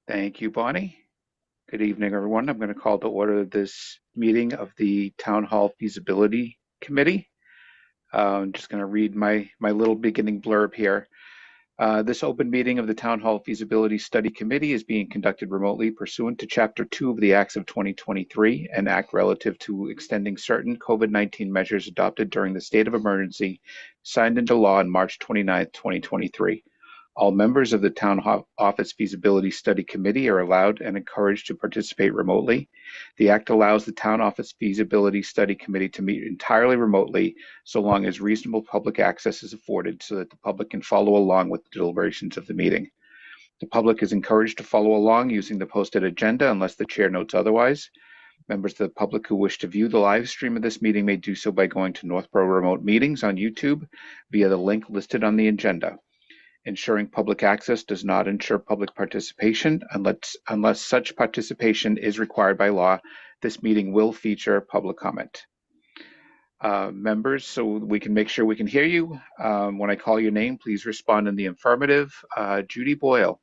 Thank you, Bonnie. Good evening, everyone. I'm going to call to order this meeting of the Town Hall Feasibility Committee. I'm just going to read my little beginning blurb here. This open meeting of the Town Hall Feasibility Study Committee is being conducted remotely pursuant to Chapter 2 of the Acts of 2023, an act relative to extending certain COVID-19 measures adopted during the state of emergency, signed into law on March 29, 2023. All members of the Town Office Feasibility Study Committee are allowed and encouraged to participate remotely. The Act allows the Town Office Feasibility Study Committee to meet entirely remotely so long as reasonable public access is afforded so that the public can follow along with the deliberations of the meeting. The public is encouraged to follow along using the posted agenda unless the chair notes otherwise. Members of the public who wish to view the live stream of this meeting may do so by going to Northborough Remote Meetings on YouTube via the link listed on the agenda. Ensuring public access does not ensure public participation unless such participation is required by law. This meeting will feature public comment. Members, so we can make sure we can hear you. When I call your name, please respond in the affirmative. Judy Boyle.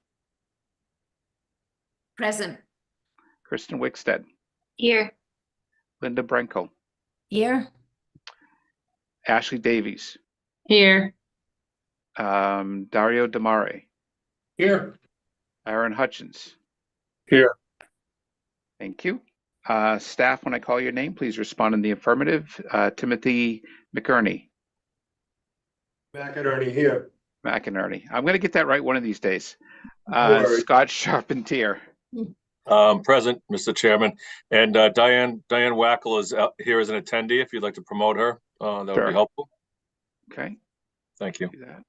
Present. Kristen Wickstead. Here. Linda Brenkel. Here. Ashley Davies. Here. Dario Damare. Here. Aaron Hutchins. Here. Thank you. Staff, when I call your name, please respond in the affirmative. Timothy McInerney. McInerney here. McInerney. I'm going to get that right one of these days. Scott Charpentier. Present, Mr. Chairman. And Diane Wackel is here as an attendee. If you'd like to promote her, that would be helpful. Okay. Thank you. Do that.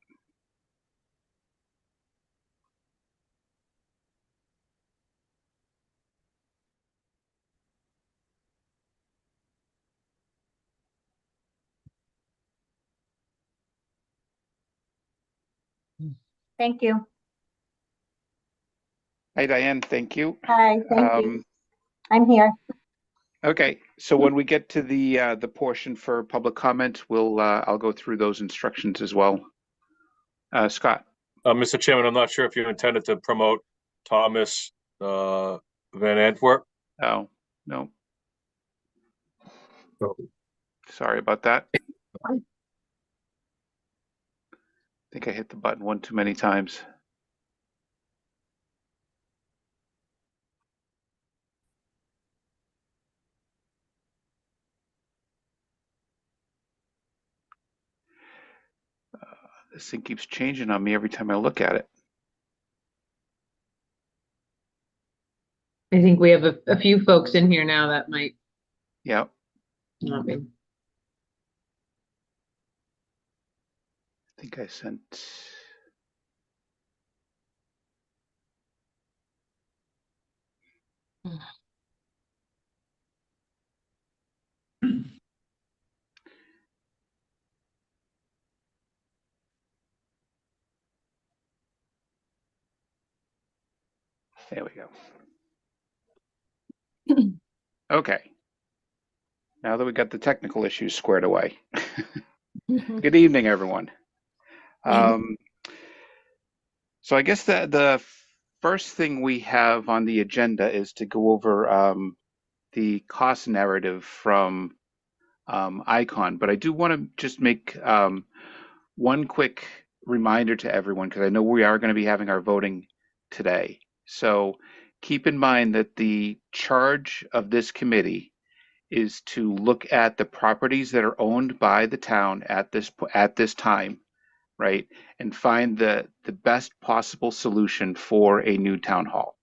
Thank you. Hi, Diane. Thank you. Hi, thank you. I'm here. Okay, so when we get to the portion for public comment, I'll go through those instructions as well. Scott. Mr. Chairman, I'm not sure if you intended to promote Thomas Van Antwerp. Oh, no. Oh. Sorry about that. I think I hit the button one too many times. This thing keeps changing on me every time I look at it. I think we have a few folks in here now that might Yeah. not be. I think I sent. There we go. Okay. Now that we got the technical issues squared away. Good evening, everyone. So I guess the first thing we have on the agenda is to go over the cost narrative from ICON, but I do want to just make one quick reminder to everyone, because I know we are going to be having our voting today. So keep in mind that the charge of this committee is to look at the properties that are owned by the town at this time, right, and find the best possible solution for a new town hall,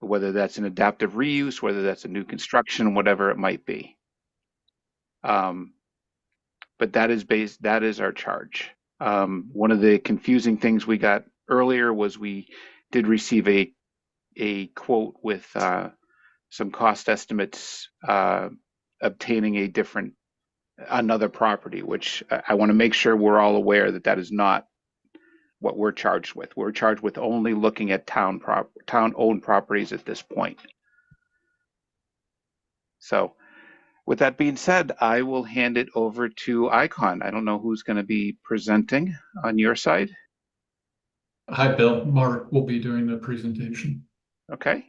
whether that's an adaptive reuse, whether that's a new construction, whatever it might be. But that is our charge. One of the confusing things we got earlier was we did receive a quote with some cost estimates obtaining another property, which I want to make sure we're all aware that is not what we're charged with. We're charged with only looking at town-owned properties at this point. So with that being said, I will hand it over to ICON. I don't know who's going to be presenting on your side. Hi, Bill. Mark will be doing the presentation. Okay.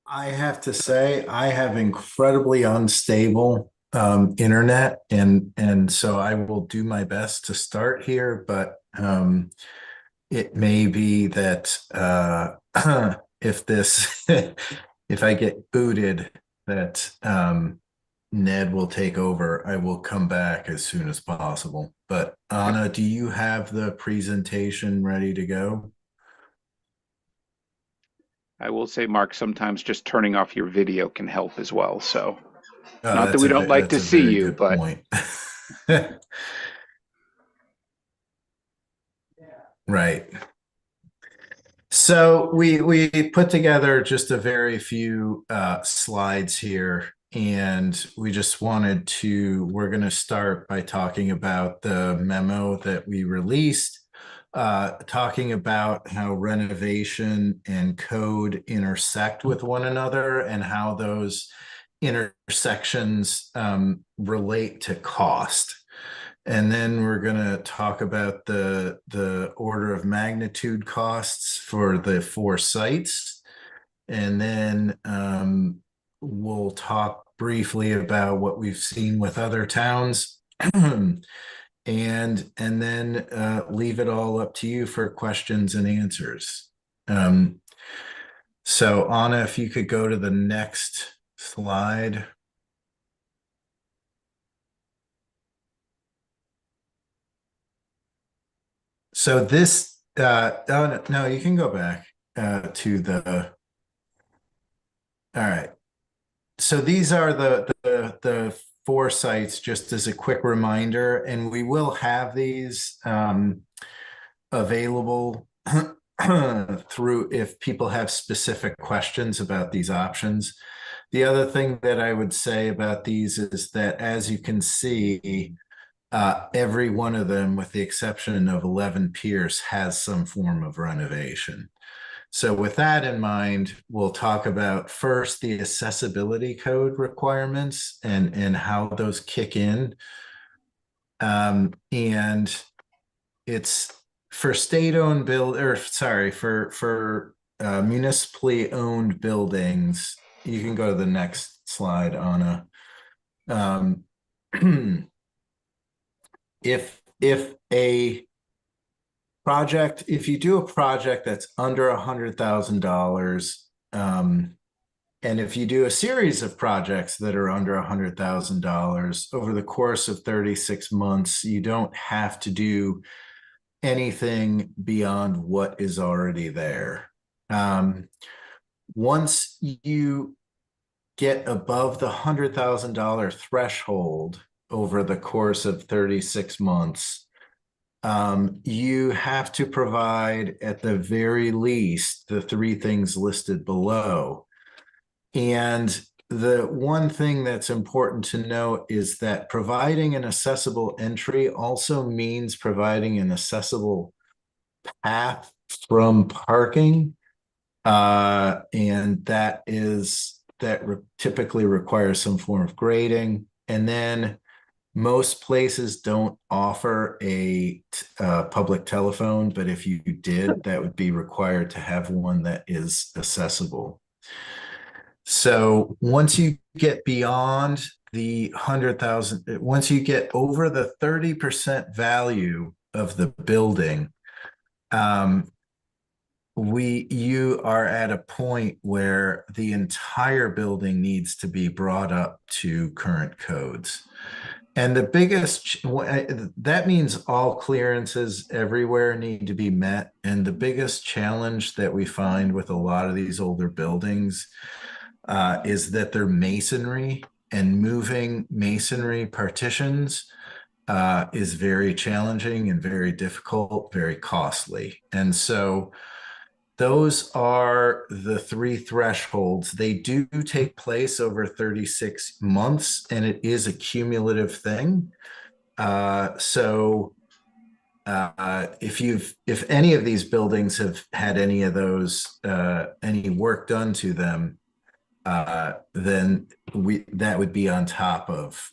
I have to say, I have incredibly unstable internet, and so I will do my best to start here, but it may be that if this if I get booted, that Ned will take over. I will come back as soon as possible. But Anna, do you have the presentation ready to go? I will say, Mark, sometimes just turning off your video can help as well. So Oh, not that we don't like that's to a see very you, good but point. Right. So we put together just a very few slides here, and we just wanted to, we're going to start by talking about the memo that we released, talking about how renovation and code intersect with one another and how those intersections relate to cost. And then we're going to talk about the order of magnitude costs for the 4 sites. And then we'll talk briefly about what we've seen with other towns. and then leave it all up to you for questions and answers. So Anna, if you could go to the next slide. So this, oh, no, you can go back to the, all right. So these are the 4 sites, just as a quick reminder, and we will have these available through if people have specific questions about these options. The other thing that I would say about these is that, as you can see, every one of them, with the exception of 11 Pierce, has some form of renovation. So with that in mind, we'll talk about first the accessibility code requirements and how those kick in. And it's for state-owned for municipally owned buildings. You can go to the next slide, Anna. If a project, if you do a project that's under $100,000, and if you do a series of projects that are under $100,000 over the course of 36 months, you don't have to do anything beyond what is already there. Once you get above the $100,000 threshold over the course of 36 months, you have to provide at the very least the 3 things listed below. And the one thing that's important to note is that providing an accessible entry also means providing an accessible path from parking. And that typically requires some form of grading. And then most places don't offer a public telephone, but if you did, that would be required to have one that is accessible. So once you get beyond the 100,000, once you get over the 30% value of the building, you are at a point where the entire building needs to be brought up to current codes. And the biggest, that means all clearances everywhere need to be met. And the biggest challenge that we find with a lot of these older buildings is that they're masonry, and moving masonry partitions is very challenging and very difficult, very costly. And so those are the 3 thresholds. They do take place over 36 months, and it is a cumulative thing. If any of these buildings have had any of those, any work done to them, then that would be on top of,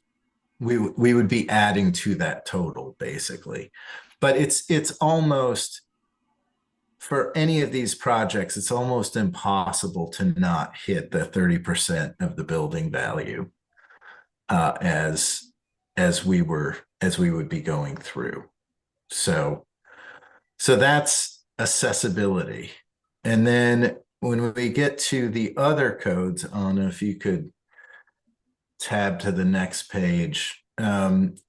we would be adding to that total, basically. But it's almost, for any of these projects, it's almost impossible to not hit the 30% of the building value as we would be going through. So that's accessibility. And then when we get to the other codes, Anna, if you could tab to the next page,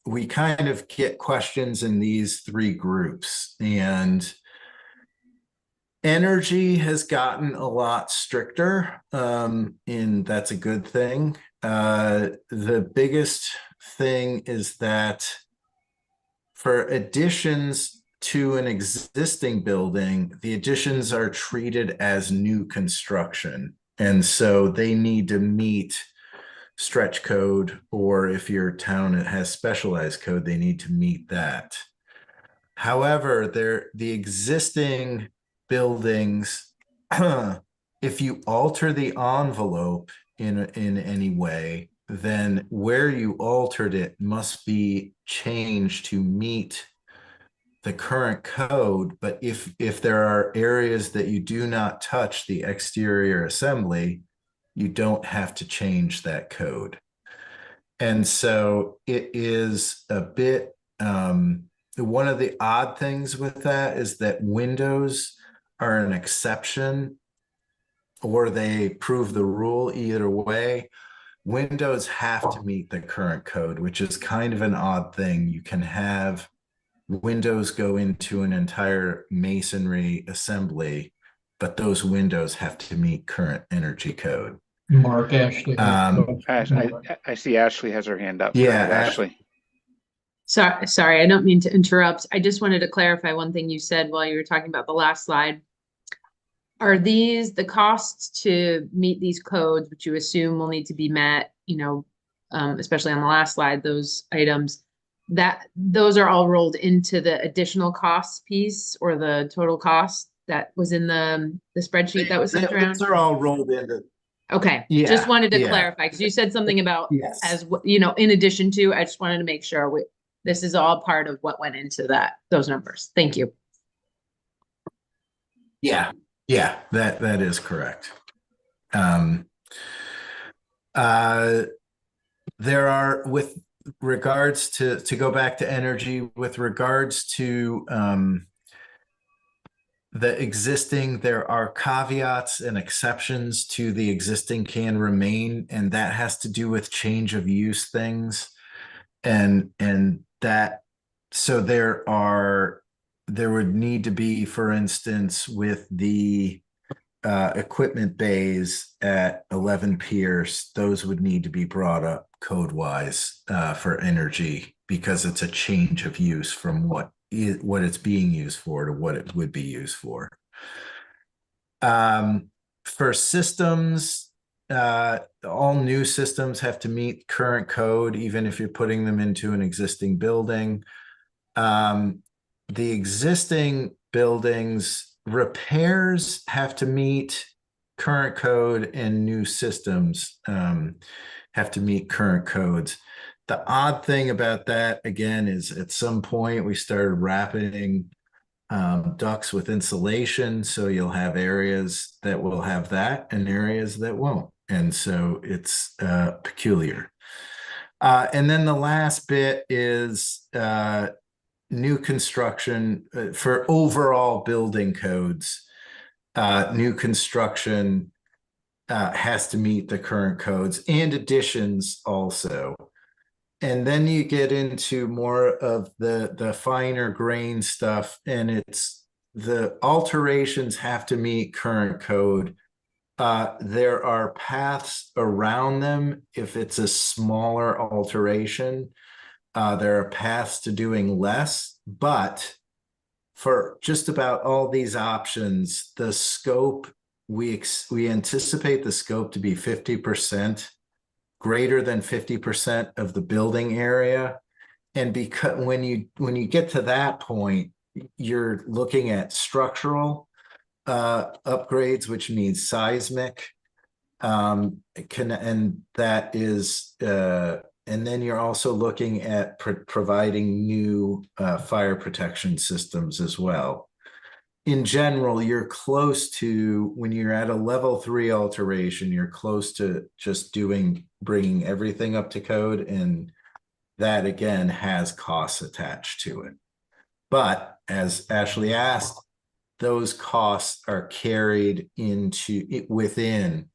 we kind of get questions in these three groups, and energy has gotten a lot stricter, and that's a good thing. The biggest thing is that for additions to an existing building, the additions are treated as new construction. And so they need to meet stretch code, or if your town has specialized code, they need to meet that. However, the existing buildings, if you alter the envelope in any way, then where you altered it must be changed to meet the current code. But if there are areas that you do not touch the exterior assembly, you don't have to change that code. And so it is a bit, one of the odd things with that is that windows are an exception, or they prove the rule. Either way, windows have to meet the current code, which is kind of an odd thing. You can have windows go into an entire masonry assembly, but those windows have to meet current energy code. Mark Ashley. I see Ashley has her hand up. Yeah, Go ahead, Ashley. Sorry, I don't mean to interrupt. I just wanted to clarify one thing you said while you were talking about the last slide. Are these the costs to meet these codes, which you assume will need to be met, especially on the last slide, those items, that those are all rolled into the additional costs piece, or the total cost that was in the spreadsheet that was sent around? Those are all rolled into. Okay, Yeah, just wanted to yeah. clarify, because you said something about Yes. as in addition to. I just wanted to make sure this is all part of what went into those numbers. Thank you. Yeah, that is correct. There are, with regards to go back to energy, with regards to the existing, there are caveats and exceptions to the existing can remain, and that has to do with change of use things. And that, so there would need to be, for instance, with the equipment bays at 11 Pierce, those would need to be brought up code wise for energy, because it's a change of use from what it's being used for to what it would be used for. For systems, all new systems have to meet current code, even if you're putting them into an existing building. The existing buildings, repairs have to meet current code, and new systems have to meet current codes. The odd thing about that, again, is at some point we started wrapping ducts with insulation, so you'll have areas that will have that and areas that won't, and so it's peculiar. And then the last bit is new construction for overall building codes. New construction has to meet the current codes, and additions also. And then you get into more of the finer grain stuff, and it's the alterations have to meet current code. There are paths around them if it's a smaller alteration. There are paths to doing less, but for just about all these options, the scope, we anticipate the scope to be 50%, greater than 50% of the building area. And because when you get to that point, you're looking at structural upgrades, which needs seismic, and that is and then you're also looking at providing new fire protection systems as well. in general, you're close to, when you're at a level 3 alteration, you're close to just bringing everything up to code, and that again has costs attached to it. But as Ashley asked, those costs are carried into it within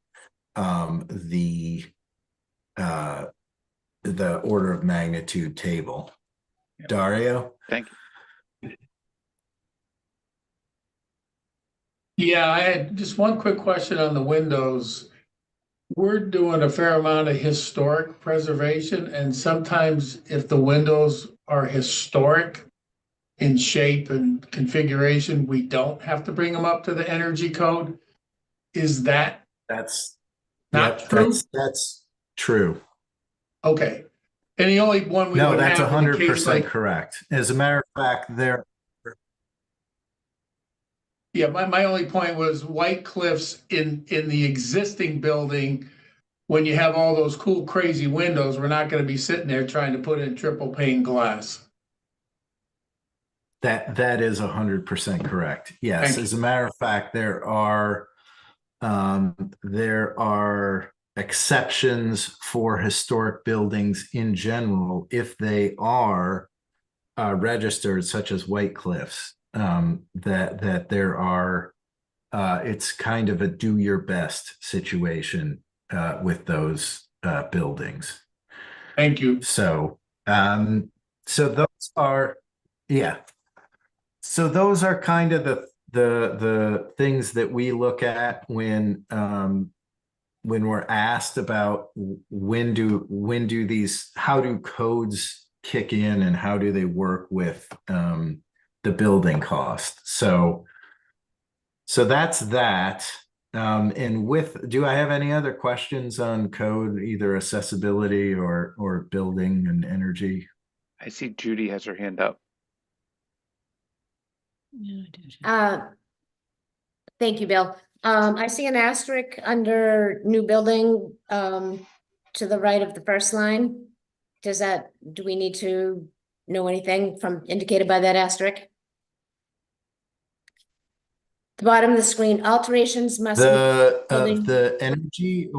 the order of magnitude table. Yep. Dario? Thank you. Yeah, I had just one quick question on the windows. We're doing a fair amount of historic preservation, and sometimes if the windows are historic in shape and configuration, we don't have to bring them up to the energy code. Is that That's not yep, true? that's true. Okay. And the only one we No, would that's have in case 100% like, correct. As a matter of fact, yeah, my only point was White Cliffs in the existing building. When you have all those cool, crazy windows, we're not gonna be sitting there trying to put in triple pane glass. that is 100% correct. Yes, Thank as a matter of fact, there are exceptions for historic buildings in general if they are registered, such as White Cliffs. That there are. It's kind of a do your best situation with those buildings. Thank you. So those are, yeah. So those are kind of the things that we look at when we're asked about how do codes kick in and how do they work with the building cost. So that's that. And do I have any other questions on code, either accessibility or building and energy? I see Judy has her hand up. Thank you, Bill. I see an asterisk under new building, to the right of the first line. Do we need to know anything from indicated by that asterisk? The bottom of the screen, alterations must. The energy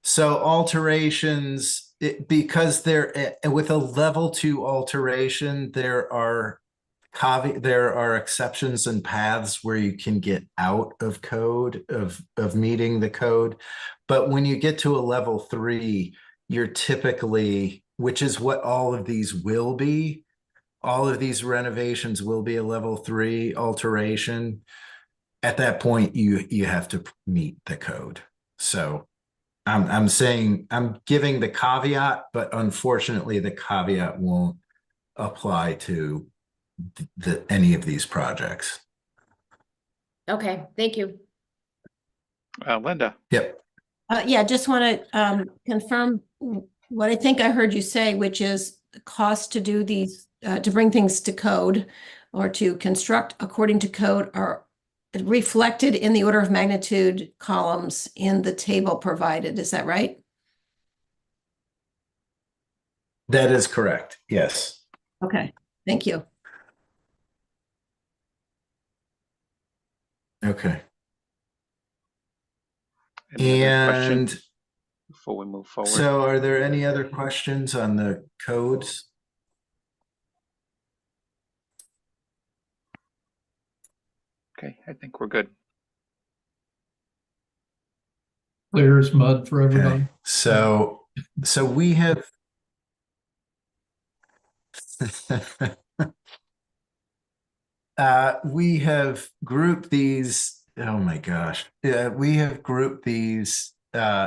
so alterations, because they're with a level 2 alteration, there are exceptions and paths where you can get out of code of meeting the code. But when you get to a level 3, you're typically, which is what all of these will be, all of these renovations will be a level 3 alteration. At that point, you have to meet the code. So I'm saying, I'm giving the caveat, but unfortunately the caveat won't apply to any of these projects. Okay, thank you. Linda. Yep. Yeah, just want to confirm what I think I heard you say, which is the cost to do these, to bring things to code or to construct according to code are reflected in the order of magnitude columns in the table provided. Is that right? That is correct. Yes. Okay, thank you. Okay. Any other And questions before we move forward? so are there any other questions on the codes? Okay, I think we're good. Clear as mud for Okay. everybody. So we have we have grouped these. Oh my gosh. We have grouped these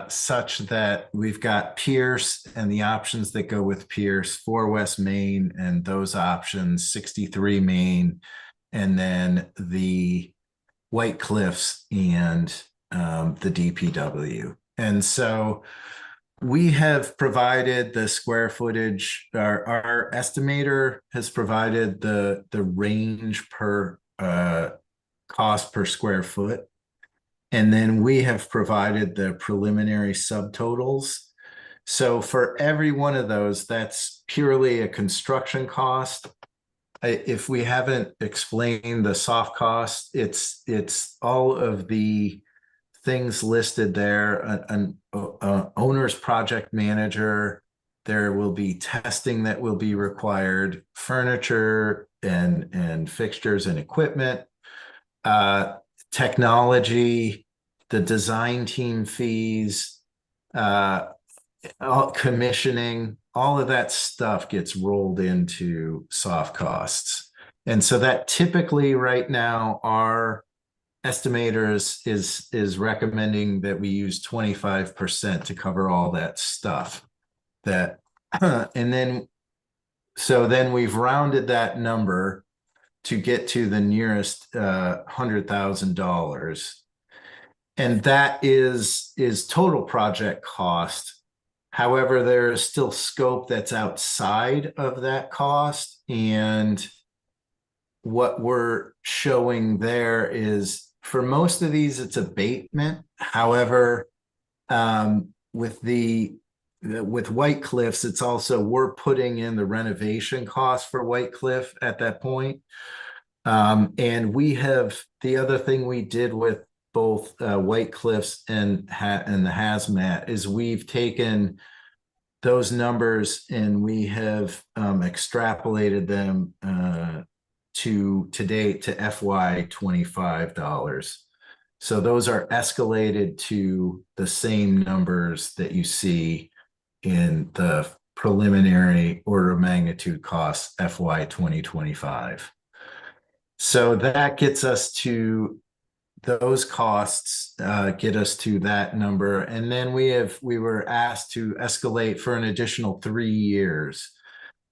such that we've got Pierce and the options that go with Pierce, 4 West Main and those options, 63 Main, and then the White Cliffs and the DPW. And so we have provided the square footage. Our estimator has provided the range per cost per square foot. And then we have provided the preliminary subtotals. So for every one of those, that's purely a construction cost. if we haven't explained the soft costs, it's all of the things listed there, an owner's project manager. There will be testing that will be required, furniture and fixtures and equipment, technology, the design team fees, commissioning, all of that stuff gets rolled into soft costs. And so that typically right now our estimators is recommending that we use 25% to cover all that stuff. That and then so then we've rounded that number to get to the nearest $100,000. And that is total project cost. However, there is still scope that's outside of that cost. And what we're showing there is for most of these, it's abatement. However, with White Cliffs, it's also we're putting in the renovation cost for White Cliff at that point. And we have the other thing we did with both White Cliffs and the hazmat is we've taken those numbers and we have extrapolated them to date to FY $25. So those are escalated to the same numbers that you see in the preliminary order of magnitude costs FY 2025. So that gets us to those costs, get us to that number. And then we were asked to escalate for an additional 3 years.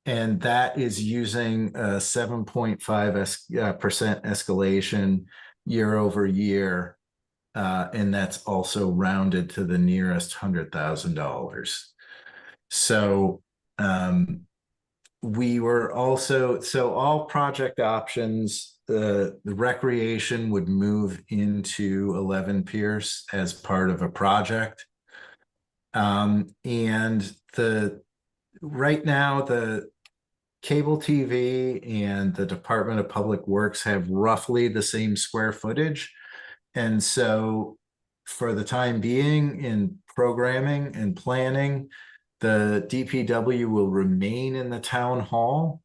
And that is using a 7.5% escalation year over year. And that's also rounded to the nearest $100,000. So we were also, so all project options, the recreation would move into 11 Pierce as part of a project. And right now, the cable TV and the Department of Public Works have roughly the same square footage. And so for the time being in programming and planning, the DPW will remain in the town hall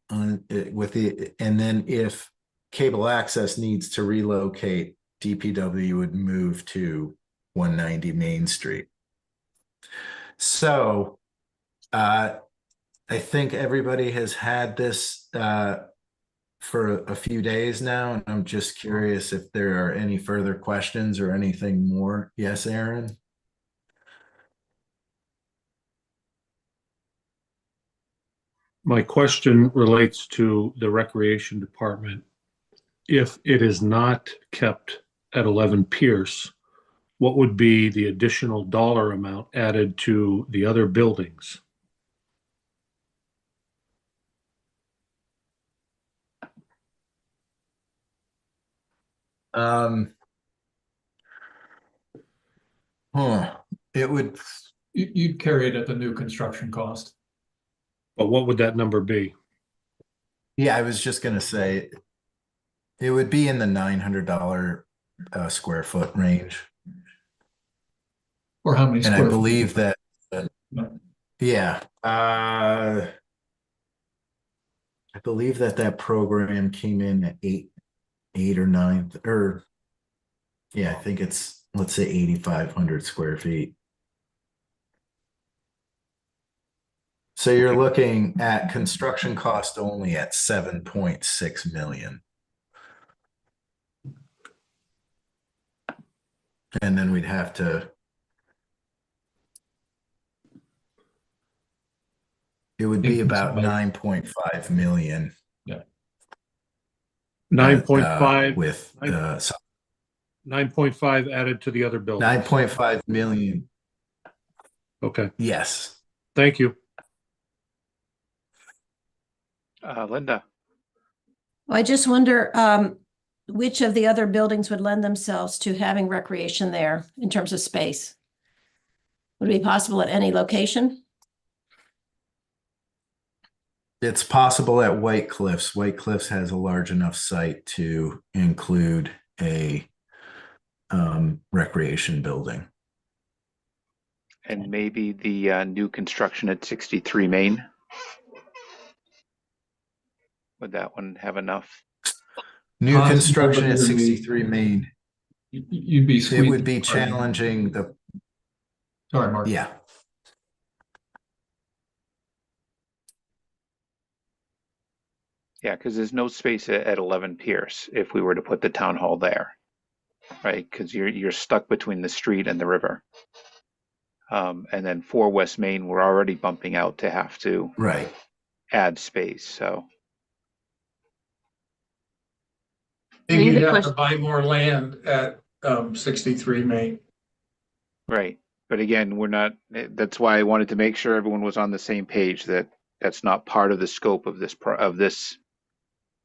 and then if cable access needs to relocate, DPW would move to 190 Main Street. So I think everybody has had this for a few days now, and I'm just curious if there are any further questions or anything more. Yes, Aaron? My question relates to the Recreation Department. If it is not kept at 11 Pierce, what would be the additional dollar amount added to the other buildings? It would, You'd carry it at the new construction cost. But what would that number be? yeah, I was just gonna say it would be in the $900 square foot range. Or how many And square I feet? believe that, No. yeah, I believe that program came in at eight or nine, or yeah, I think it's, let's say 8,500 square feet. So you're Okay. looking at construction cost only at 7.6 million. And then we'd have to, it would be about 9.5 million. Yeah. 9.5 with 9.5 added to the other buildings. 9.5 million. Okay, Yes. thank you. Linda. I just wonder which of the other buildings would lend themselves to having recreation there in terms of space? Would it be possible at any location? It's possible at White Cliffs. White Cliffs has a large enough site to include a recreation building. And maybe the new construction at 63 Main. Would that one have enough? New Possible, construction but at you're gonna be- 63 Main. You'd be It squeezing. would be challenging the, Sorry, Mark. yeah. Yeah, because there's no space at 11 Pierce if we were to put the town hall there, right? Because you're stuck between the street and the river. And then 4 West Main, we're already bumping out to have to Right. add space. So Maybe Maybe you'd the have to question- buy more land at 63 Main. right, but again, we're not. That's why I wanted to make sure everyone was on the same page that that's not part of the scope of this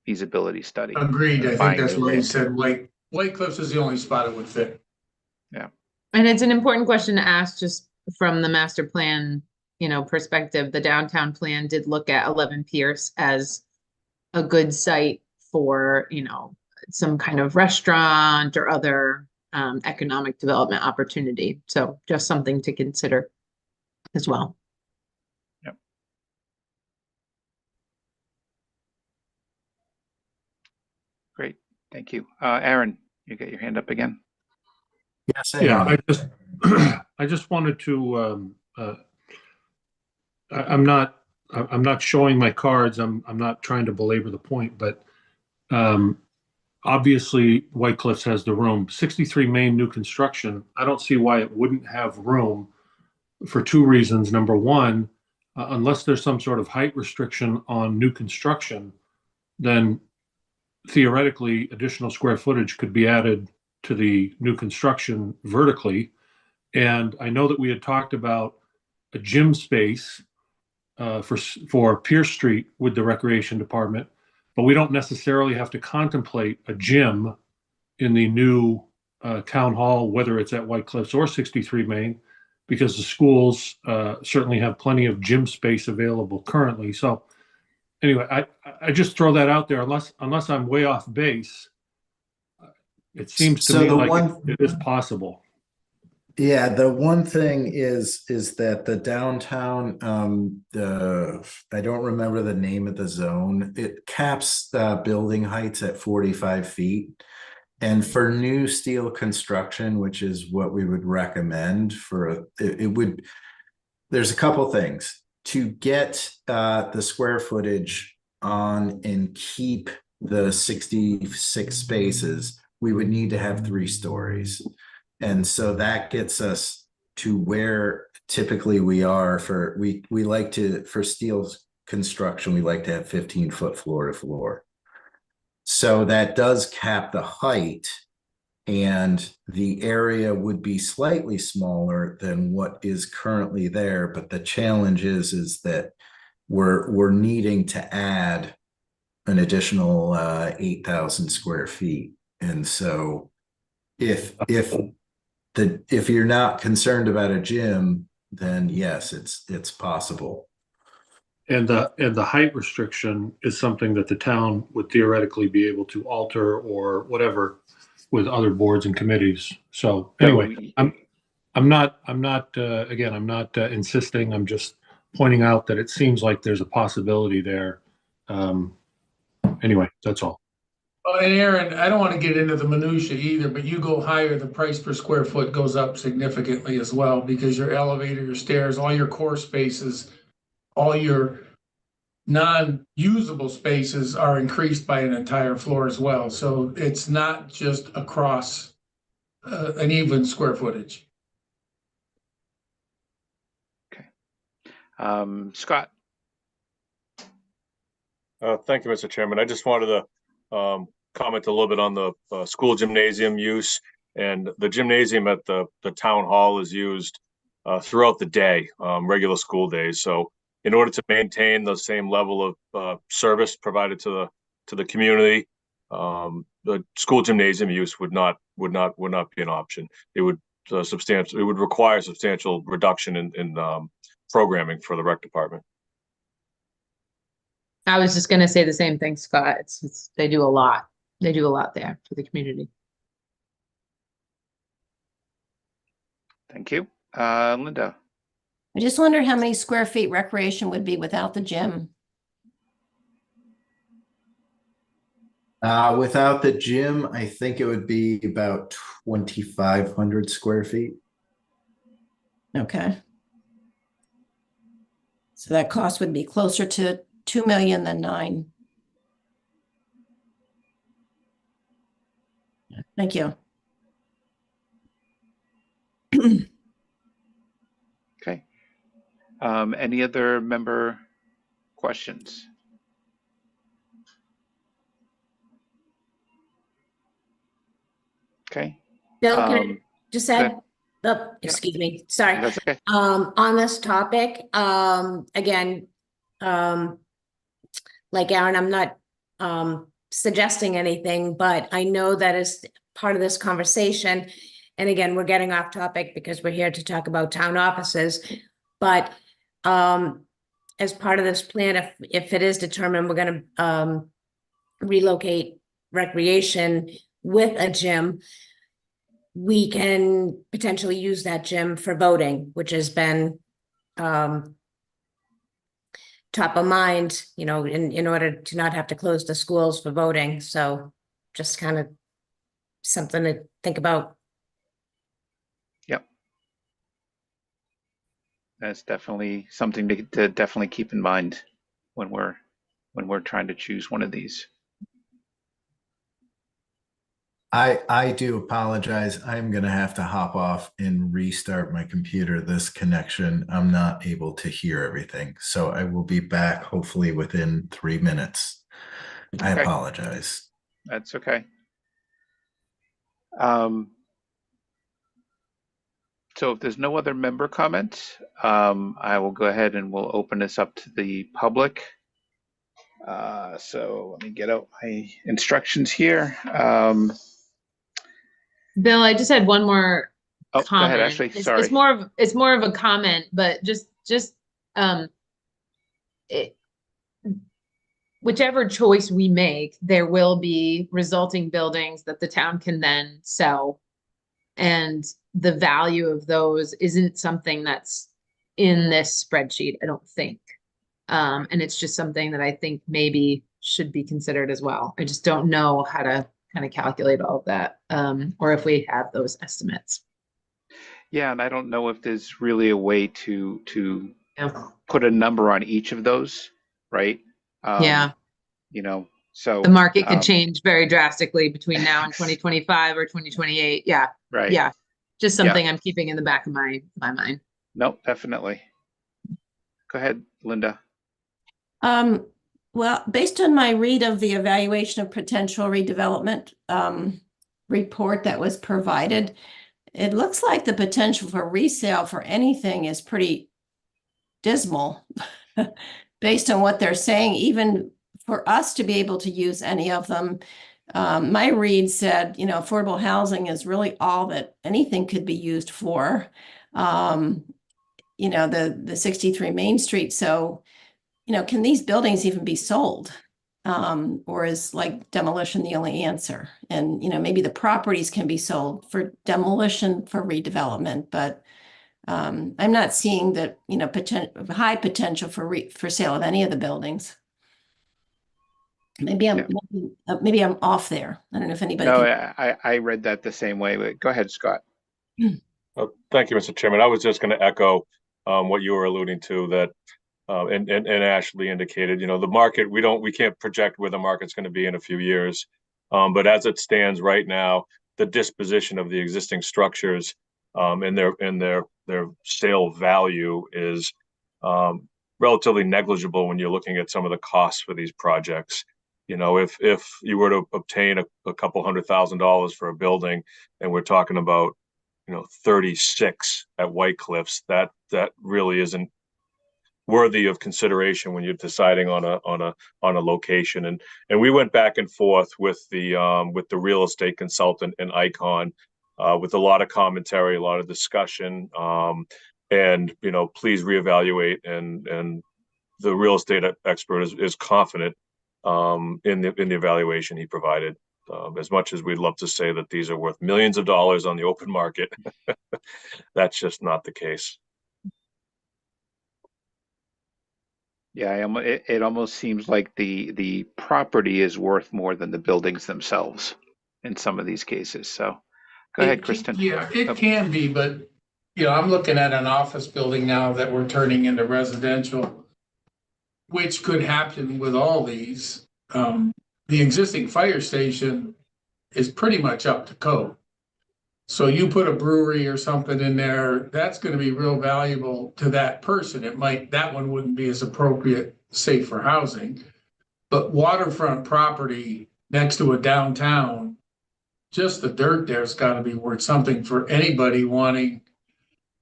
feasibility study. Agreed. I think Buying that's new why you land. said White Cliffs is the only spot it would fit. And it's an important question to ask just from the master plan, perspective. The downtown plan did look at 11 Pierce as a good site for, some kind of restaurant or other economic development opportunity. So just something to consider as well. Yep. Great, thank you. Aaron, you got your hand up again? Yes, Yeah, I just wanted to, I'm not showing my cards. I'm not trying to belabor the point, but obviously White Cliffs has the room. 63 Main new construction, I don't see why it wouldn't have room for 2 reasons. Number one, unless there's some sort of height restriction on new construction, then theoretically additional square footage could be added to the new construction vertically. And I know that we had talked about a gym space for Pierce Street with the recreation department, but we don't necessarily have to contemplate a gym in the new town hall, whether it's at White Cliffs or 63 Main, because the schools certainly have plenty of gym space available currently. So anyway, I just throw that out there. Unless I'm way off base, it seems to So me the like one- it is possible. Yeah, the one thing is that the downtown, I don't remember the name of the zone. It caps building heights at 45 feet. And for new steel construction, which is what we would recommend there's a couple things. To get the square footage on and keep the 66 spaces, we would need to have 3 stories. And so that gets us to where typically we are we like to, for steel construction, we like to have 15-foot floor to floor. So that does cap the height, and the area would be slightly smaller than what is currently there. But the challenge is that we're needing to add an additional 8,000 square feet. And so if you're not concerned about a gym, then yes, it's possible. And the height restriction is something that the town would theoretically be able to alter or whatever with other boards and committees. So anyway, I'm not insisting. I'm just pointing out that it seems like there's a possibility there. Anyway, that's all. Oh, and Aaron, I don't want to get into the minutia either, but you go higher, the price per square foot goes up significantly as well, because your elevator, your stairs, all your core spaces, all your non-usable spaces are increased by an entire floor as well. So it's not just across an even square footage. Scott. Thank you, Mr. Chairman. I just wanted to comment a little bit on the school gymnasium use. And the gymnasium at the town hall is used throughout the day, regular school days. So in order to maintain the same level of service provided to the community, the school gymnasium use would not be an option. It would require substantial reduction in programming for the rec department. I was just gonna say the same thing, Scott. They do a lot. They do a lot there for the community. Thank you. Linda? I just wonder how many square feet recreation would be without the gym. Without the gym, I think it would be about 2,500 square feet. Okay. So that cost would be closer to 2 million than 9. Thank you. Okay. Any other member questions? Okay. Bill, can I just go add, ahead. oh, excuse me, sorry. That's okay. On this topic, again, like Aaron, I'm not suggesting anything, but I know that as part of this conversation, and again, we're getting off topic because we're here to talk about town offices, but as part of this plan, if it is determined we're gonna relocate recreation with a gym, we can potentially use that gym for voting, which has been top of mind, you know, in order to not have to close the schools for voting. So just kind of something to think about. Yep. That's definitely something to definitely keep in mind when we're trying to choose one of these. I do apologize. I'm gonna have to hop off and restart my computer. This connection, I'm not able to hear everything. So I will be back hopefully within 3 minutes. I Okay. apologize. That's okay. So if there's no other member comments, I will go ahead and we'll open this up to the public. So let me get out my instructions here. Bill, I just had one more Oh, go ahead, comment. Ashley. It's Sorry. it's more of a comment, but just it, whichever choice we make, there will be resulting buildings that the town can then sell. And the value of those isn't something that's in this spreadsheet, I don't think. And it's just something that I think maybe should be considered as well. I just don't know how to kind of calculate all of that, or if we have those estimates. Yeah, and I don't know if there's really a way to Yeah. put a number on each of those, right? Yeah. You know, so The market could change very drastically between now and 2025 or 2028. Yeah. right. Yeah. Just something I'm keeping in the back of my mind. Nope, definitely. Go ahead, Linda. Well, based on my read of the evaluation of potential redevelopment report that was provided, it looks like the potential for resale for anything is pretty dismal based on what they're saying, even for us to be able to use any of them. My read said, you know, affordable housing is really all that anything could be used for. You know, the 63 Main Street. So, you know, can these buildings even be sold? Or is like demolition the only answer? And, you know, maybe the properties can be sold for demolition for redevelopment, but I'm not seeing that, you know, high potential for sale of any of the buildings. Maybe I'm off there. I don't know if anybody No, can. I read that the same way. But go ahead, Scott. Thank you, Mr. Chairman. I was just going to echo what you were alluding to, that and Ashley indicated, you know, the market, we can't project where the market's going to be in a few years. But as it stands right now, the disposition of the existing structures and their sale value is relatively negligible when you're looking at some of the costs for these projects. You know, if you were to obtain a couple $100,000 for a building, and we're talking about, you know, 36 at White Cliffs, that really isn't worthy of consideration when you're deciding on a location. And we went back and forth with the real estate consultant and Icon with a lot of commentary, a lot of discussion, and, you know, please reevaluate and the real estate expert is confident in the evaluation he provided. As much as we'd love to say that these are worth millions of dollars on the open market, that's just not the case. Yeah, it almost seems like the property is worth more than the buildings themselves in some of these cases. So go ahead, Kristen. Yeah, Oh, it can be, but I'm looking at an office building now that we're turning into residential, which could happen with all these. The existing fire station is pretty much up to code. So you put a brewery or something in there, that's going to be real valuable to that person. That one wouldn't be as appropriate, say, for housing. But waterfront property next to a downtown, just the dirt there's got to be worth something for anybody wanting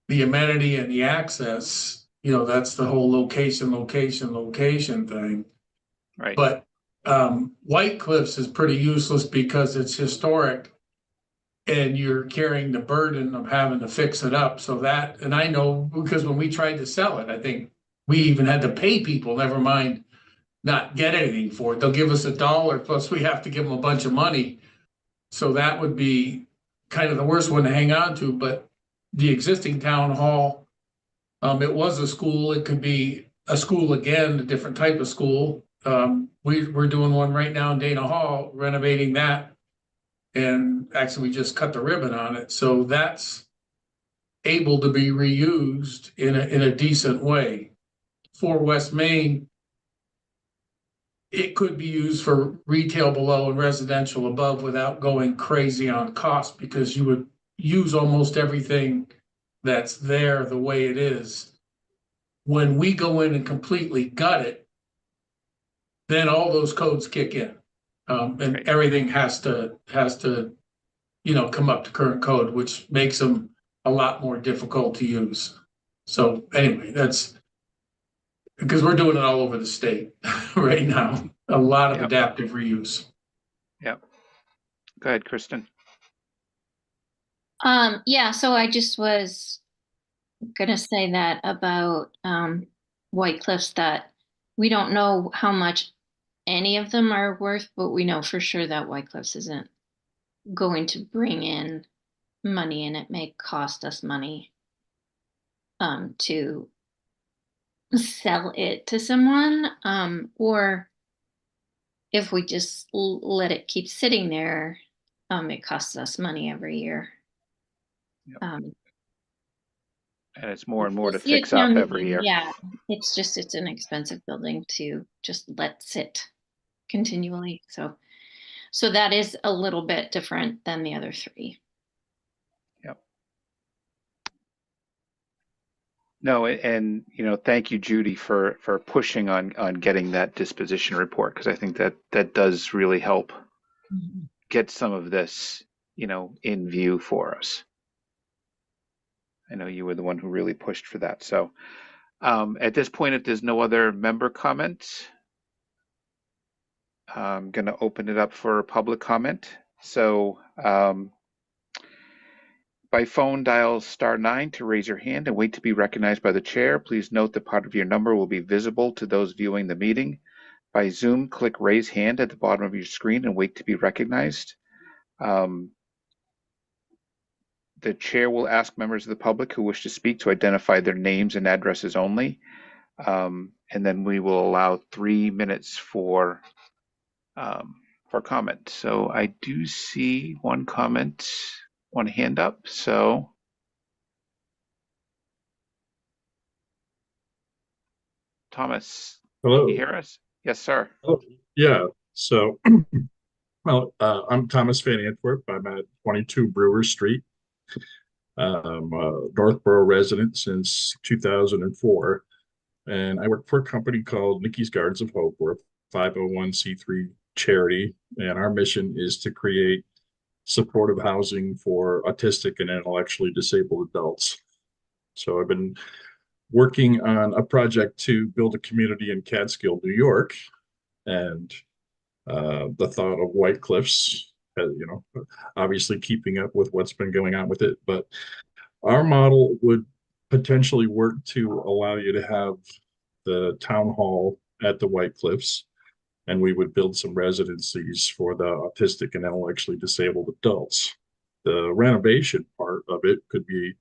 the amenity and the access. That's the whole location thing. right. But White Cliffs is pretty useless because it's historic and you're carrying the burden of having to fix it up. So and I know because when we tried to sell it, I think we even had to pay people, never mind not get anything for it. They'll give us $1 plus we have to give them a bunch of money. So that would be kind of the worst one to hang on to. But the existing town hall, it was a school. It could be a school again, a different type of school. We're doing one right now in Dana Hall, renovating that. And actually, we just cut the ribbon on it. So that's able to be reused in a decent way. For West Main, it could be used for retail below and residential above without going crazy on cost because you would use almost everything that's there the way it is. When we go in and completely gut it, then all those codes kick in. And everything has to come up to current code, which makes them a lot more difficult to use. So anyway, that's because we're doing it all over the state right now. A lot of adaptive reuse. Yep. Go ahead, Kristen. Yeah, so I just was gonna say that about White Cliffs, that we don't know how much any of them are worth, but we know for sure that White Cliffs isn't going to bring in money, and it may cost us money to sell it to someone, or if we just let it keep sitting there, it costs us money every year. Yep. And it's more and more to See it fix up down every year. Yeah, it's an expensive building to just let sit continually. So that is a little bit different than the other three. Yep. No, and thank you, Judy, for pushing on getting that disposition report, because I think that does really help get some of this, in view for us. I know you were the one who really pushed for that. So at this point, if there's no other member comments, I'm going to open it up for public comment. So by phone, dial *9 to raise your hand and wait to be recognized by the chair. Please note that part of your number will be visible to those viewing the meeting. By Zoom, click raise hand at the bottom of your screen and wait to be recognized. The chair will ask members of the public who wish to speak to identify their names and addresses only. And then we will allow 3 minutes for comment. So I do see one comment, one hand up. So Thomas, Hello. can you hear us? Yes, sir. Oh, yeah. So, well, I'm Thomas Van Antwerp. I'm at 22 Brewer Street. I'm a Northborough resident since 2004. And I work for a company called Nikki's Gardens of Hope. We're a 501c3 charity. And our mission is to create supportive housing for autistic and intellectually disabled adults. So I've been working on a project to build a community in Catskill, New York. And the thought of White Cliffs, obviously keeping up with what's been going on with it. But our model would potentially work to allow you to have the town hall at the White Cliffs, and we would build some residencies for the autistic and intellectually disabled adults. The renovation part of it could be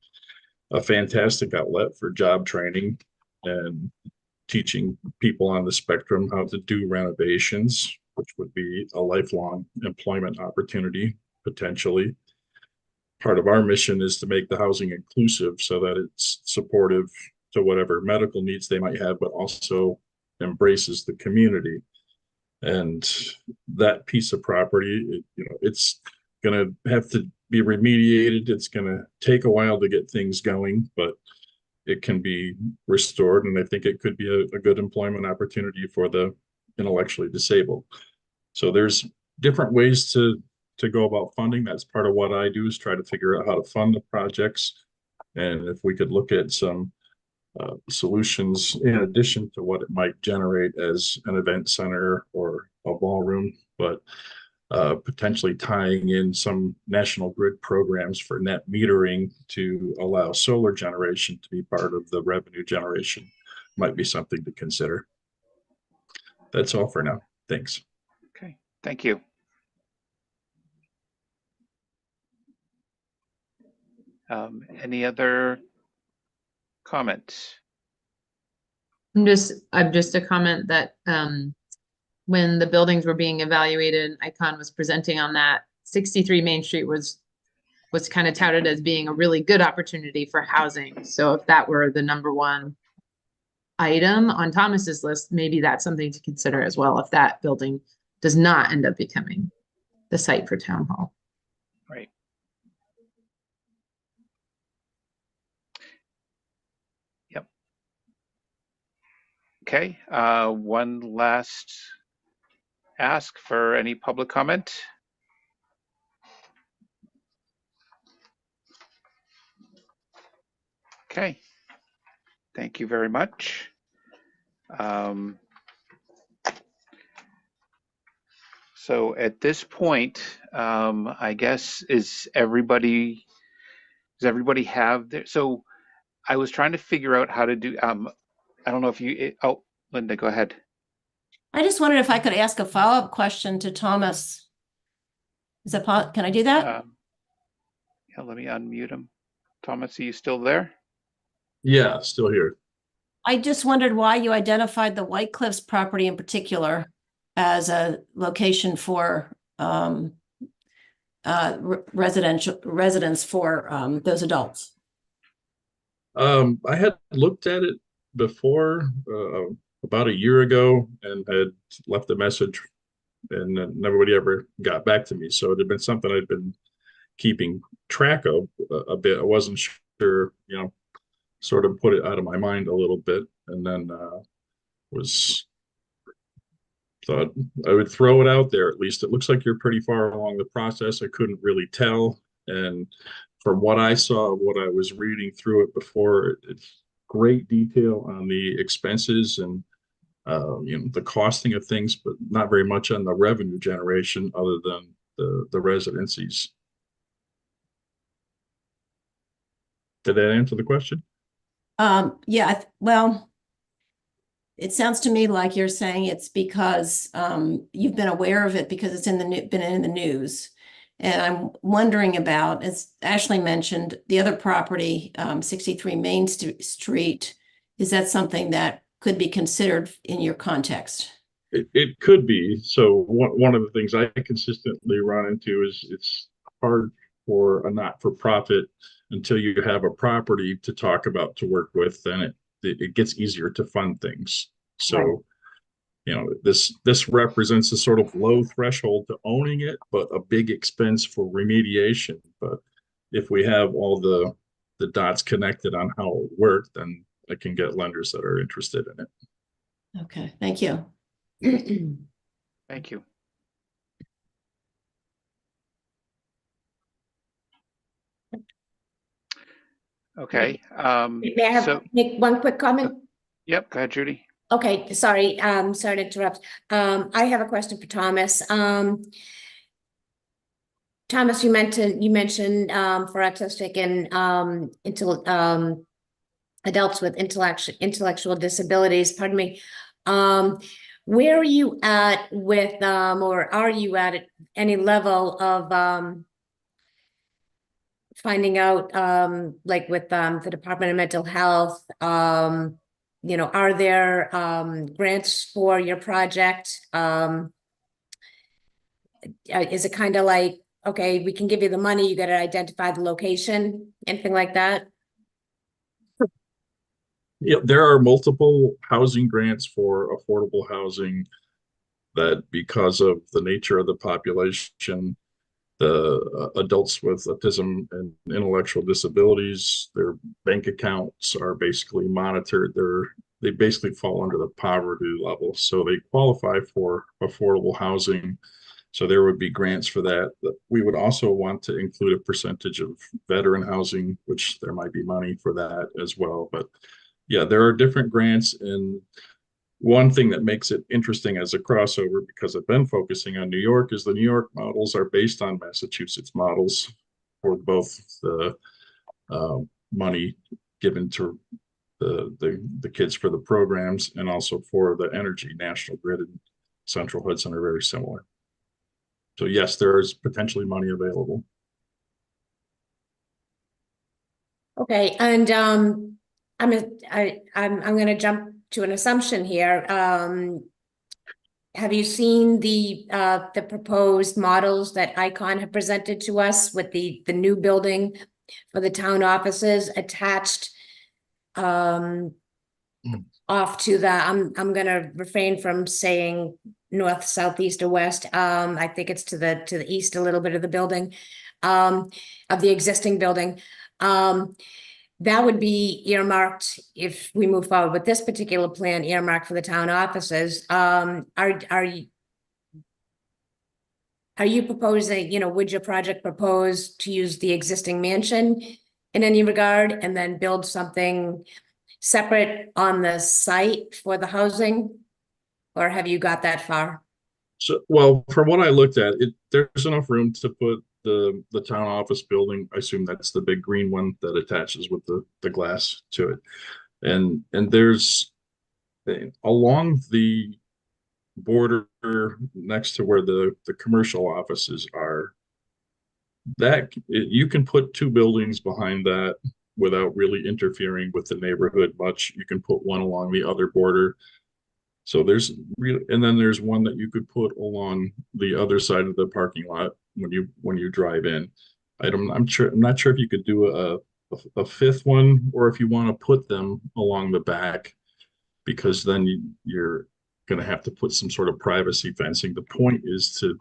a fantastic outlet for job training and teaching people on the spectrum how to do renovations, which would be a lifelong employment opportunity potentially. Part of our mission is to make the housing inclusive so that it's supportive to whatever medical needs they might have, but also embraces the community. And that piece of property, it's going to have to be remediated. It's going to take a while to get things going, but it can be restored. And I think it could be a good employment opportunity for the intellectually disabled. So there's different ways to go about funding. That's part of what I do, is try to figure out how to fund the projects. And if we could look at some solutions in addition to what it might generate as an event center or a ballroom, but potentially tying in some national grid programs for net metering to allow solar generation to be part of the revenue generation might be something to consider. That's all for now. Thanks. Okay, thank you. Any other comments? I'm just a comment that when the buildings were being evaluated, Icon was presenting on that, 63 Main Street was kind of touted as being a really good opportunity for housing. So if that were the #1 item on Thomas's list, maybe that's something to consider as well, if that building does not end up becoming the site for town hall. Right. Yep. Okay, one last ask for any public comment. Okay, thank you very much. So at this point, I guess, does everybody have their, so I was trying to figure out how to do, I don't know if you, oh, Linda, go ahead. I just wondered if I could ask a follow-up question to Thomas. Is that can I do that? Yeah, let me unmute him. Thomas, are you still there? Yeah, still here. I just wondered why you identified the White Cliffs property in particular as a location for residence for those adults. I had looked at it before about a year ago and had left a message, and nobody ever got back to me. So it had been something I'd been keeping track of a bit. I wasn't sure, sort of put it out of my mind a little bit, and then thought I would throw it out there. At least it looks like you're pretty far along the process. I couldn't really tell, and from what I saw, what I was reading through it before, it's great detail on the expenses and the costing of things, but not very much on the revenue generation other than the residencies. Did that answer the question? Yeah, well, it sounds to me like you're saying it's because you've been aware of it because it's been in the news. And I'm wondering about, as Ashley mentioned, the other property, 63 Main Street. Is that something that could be considered in your context? It could be. So one of the things I consistently run into is it's hard for a not-for-profit until you have a property to talk about, to work with, then it gets easier to fund things. So, Right. This represents a sort of low threshold to owning it, but a big expense for remediation. But if we have all the dots connected on how it worked, then I can get lenders that are interested in it. Okay, thank you. Thank you. Okay. May I make one quick comment? Yep, go ahead, Judy. Okay, sorry, sorry to interrupt. I have a question for Thomas. Thomas, you mentioned for autistic and adults with intellectual disabilities, pardon me. Where are you at with, or are you at any level of finding out, like with the Department of Mental Health, are there grants for your project? Is it kind of like, okay, we can give you the money, you got to identify the location, anything like that? Yeah, there are multiple housing grants for affordable housing that, because of the nature of the population, the adults with autism and intellectual disabilities, their bank accounts are basically monitored. They basically fall under the poverty level, so they qualify for affordable housing. So there would be grants for that. We would also want to include a percentage of veteran housing, which there might be money for that as well. But yeah, there are different grants, and one thing that makes it interesting as a crossover, because I've been focusing on New York, is the New York models are based on Massachusetts models for both the money given to the kids for the programs, and also for the energy. National Grid and Central Hudson are very similar. So yes, there is potentially money available. Okay, and I'm going to jump to an assumption here. Have you seen the proposed models that Icon have presented to us with the new building for the town offices attached off to the, I'm going to refrain from saying north, south, east, or west. I think it's to the east a little bit of the building, of the existing building. That would be earmarked, if we move forward with this particular plan, earmarked for the town offices. Are you proposing, would your project propose to use the existing mansion in any regard and then build something separate on the site for the housing? Or have you got that far? So, well, from what I looked at, there's enough room to put the town office building. I assume that's the big green one that attaches with the glass to it. And there's along the border next to where the commercial offices are, that you can put two buildings behind that without really interfering with the neighborhood much. You can put one along the other border. So there's real, and then there's one that you could put along the other side of the parking lot when you drive in. I'm not sure if you could do a fifth one, or if you want to put them along the back, because then you're going to have to put some sort of privacy fencing. The point is to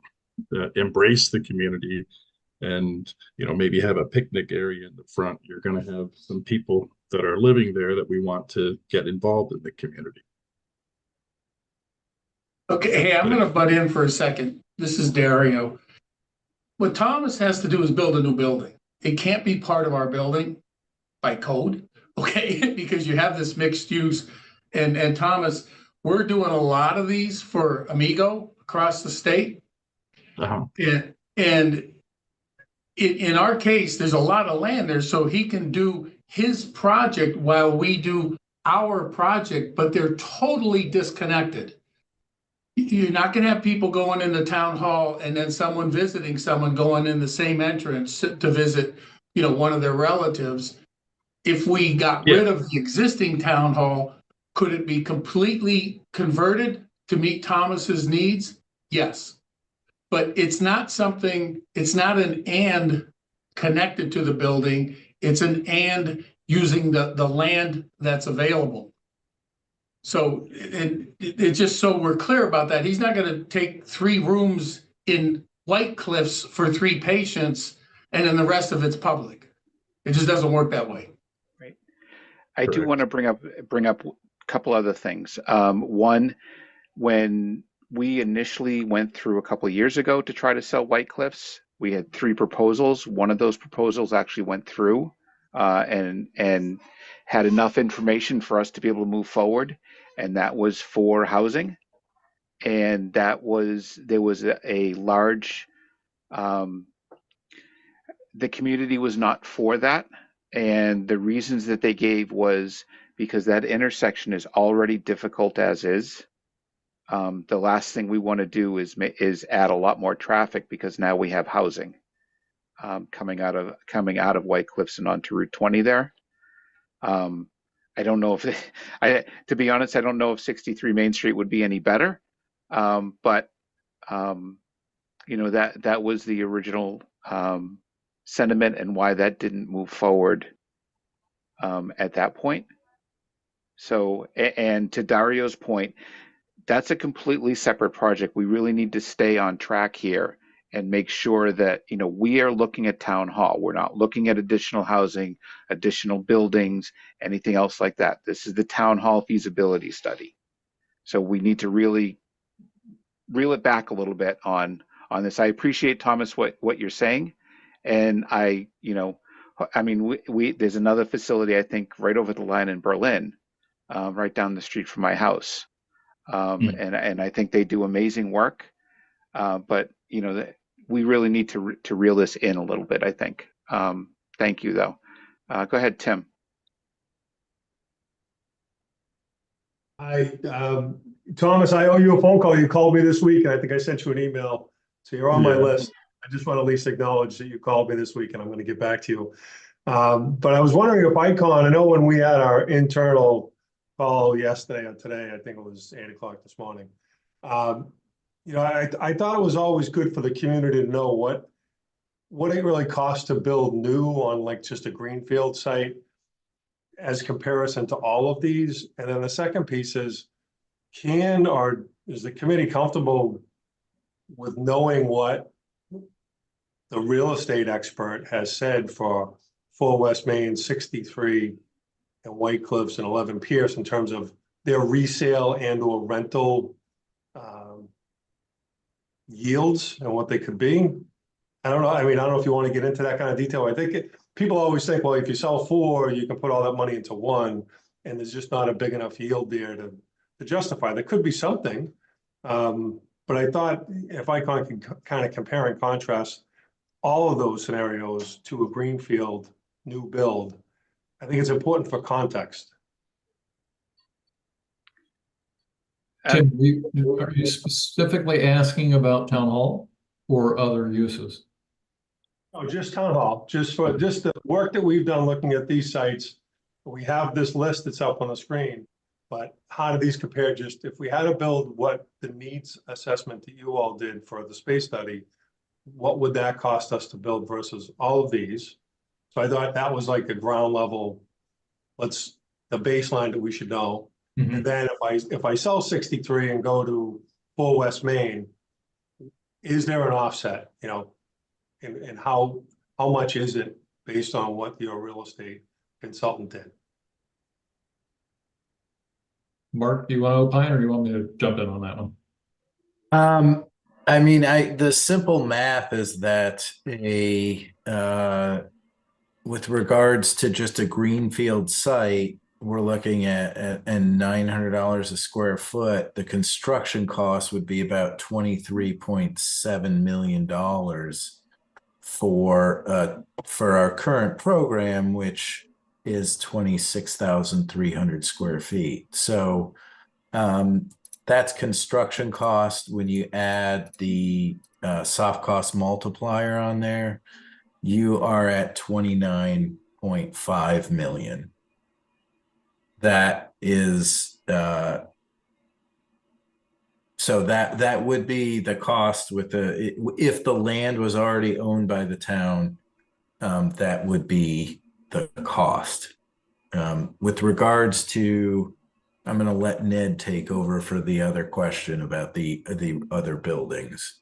embrace the community, and maybe have a picnic area in the front. You're going to have some people that are living there that we want to get involved in the community. Okay, hey, I'm going to butt in for a second. This is Dario. What Thomas has to do is build a new building. It can't be part of our building by code, okay? Because you have this mixed use. And Thomas, we're doing a lot of these for Amigo across the state. And in our case, there's a lot of land there, so he can do his project while we do our project, but they're totally disconnected. You're not going to have people going in the town hall and then someone visiting someone going in the same entrance to visit, one of their relatives. If we got rid of the existing town hall, could it be completely converted to meet Thomas's needs? Yes. But it's not an and connected to the building. It's an and using the land that's available. So it's just so we're clear about that. He's not going to take 3 rooms in White Cliffs for 3 patients and then the rest of it's public. It just doesn't work that way. Right. I do want to bring up a couple other things. One, when we initially went through a couple of years ago to try to sell White Cliffs, we had 3 proposals. One of those proposals actually went through and had enough information for us to be able to move forward, and that was for housing. And there was a large, the community was not for that. And the reasons that they gave was because that intersection is already difficult as is. The last thing we want to do is add a lot more traffic because now we have housing coming out of White Cliffs and onto Route 20 there. I don't know if to be honest, I don't know if 63 Main Street would be any better. But that was the original sentiment and why that didn't move forward at that point. So, and to Dario's point, that's a completely separate project. We really need to stay on track here and make sure that, we are looking at town hall. We're not looking at additional housing, additional buildings, anything else like that. This is the town hall feasibility study. So we need to really reel it back a little bit on this. I appreciate, Thomas, what you're saying. And there's another facility, I think, right over the line in Berlin, right down the street from my house. And I think they do amazing work. But we really need to reel this in a little bit, I think. Thank you, though. Go ahead, Tim. Thomas, I owe you a phone call. You called me this week, and I think I sent you an email. So you're on my list. I just want to at least acknowledge that you called me this week, and I'm going to get back to you. But I was wondering if Icon, I know when we had our internal call yesterday or today, I think it was 8 o'clock this morning. I thought it was always good for the community to know what it really costs to build new on like just a greenfield site as comparison to all of these. And then the second piece is, is the committee comfortable with knowing what the real estate expert has said for 4 West Main, 63 and White Cliffs and 11 Pierce in terms of their resale and or rental yields and what they could be? I don't know. I don't know if you want to get into that kind of detail. I think people always think, well, if you sell 4, you can put all that money into 1, and there's just not a big enough yield there to justify. There could be something, but I thought if Icon can kind of compare and contrast all of those scenarios to a greenfield new build, I think it's important for context. Tim, are you specifically asking about town hall or other uses? Oh, just town hall, just the work that we've done looking at these sites. We have this list that's up on the screen, but how do these compare? Just if we had to build what the needs assessment that you all did for the space study, what would that cost us to build versus all of these? So I thought that was like a ground level, the baseline that we should know. And then if I sell 63 and go to 4 West Main, is there an offset, and how much is it based on what your real estate consultant did? Mark, do you want to opine or do you want me to jump in on that one? The simple math is that with regards to just a greenfield site, we're looking at $900 a square foot. The construction cost would be about $23.7 million for our current program, which is 26,300 square feet. So that's construction cost. When you add the soft cost multiplier on there, you are at 29.5 million. That is so that would be the cost if the land was already owned by the town, that would be the cost. With regards to, I'm going to let Ned take over for the other question about the other buildings.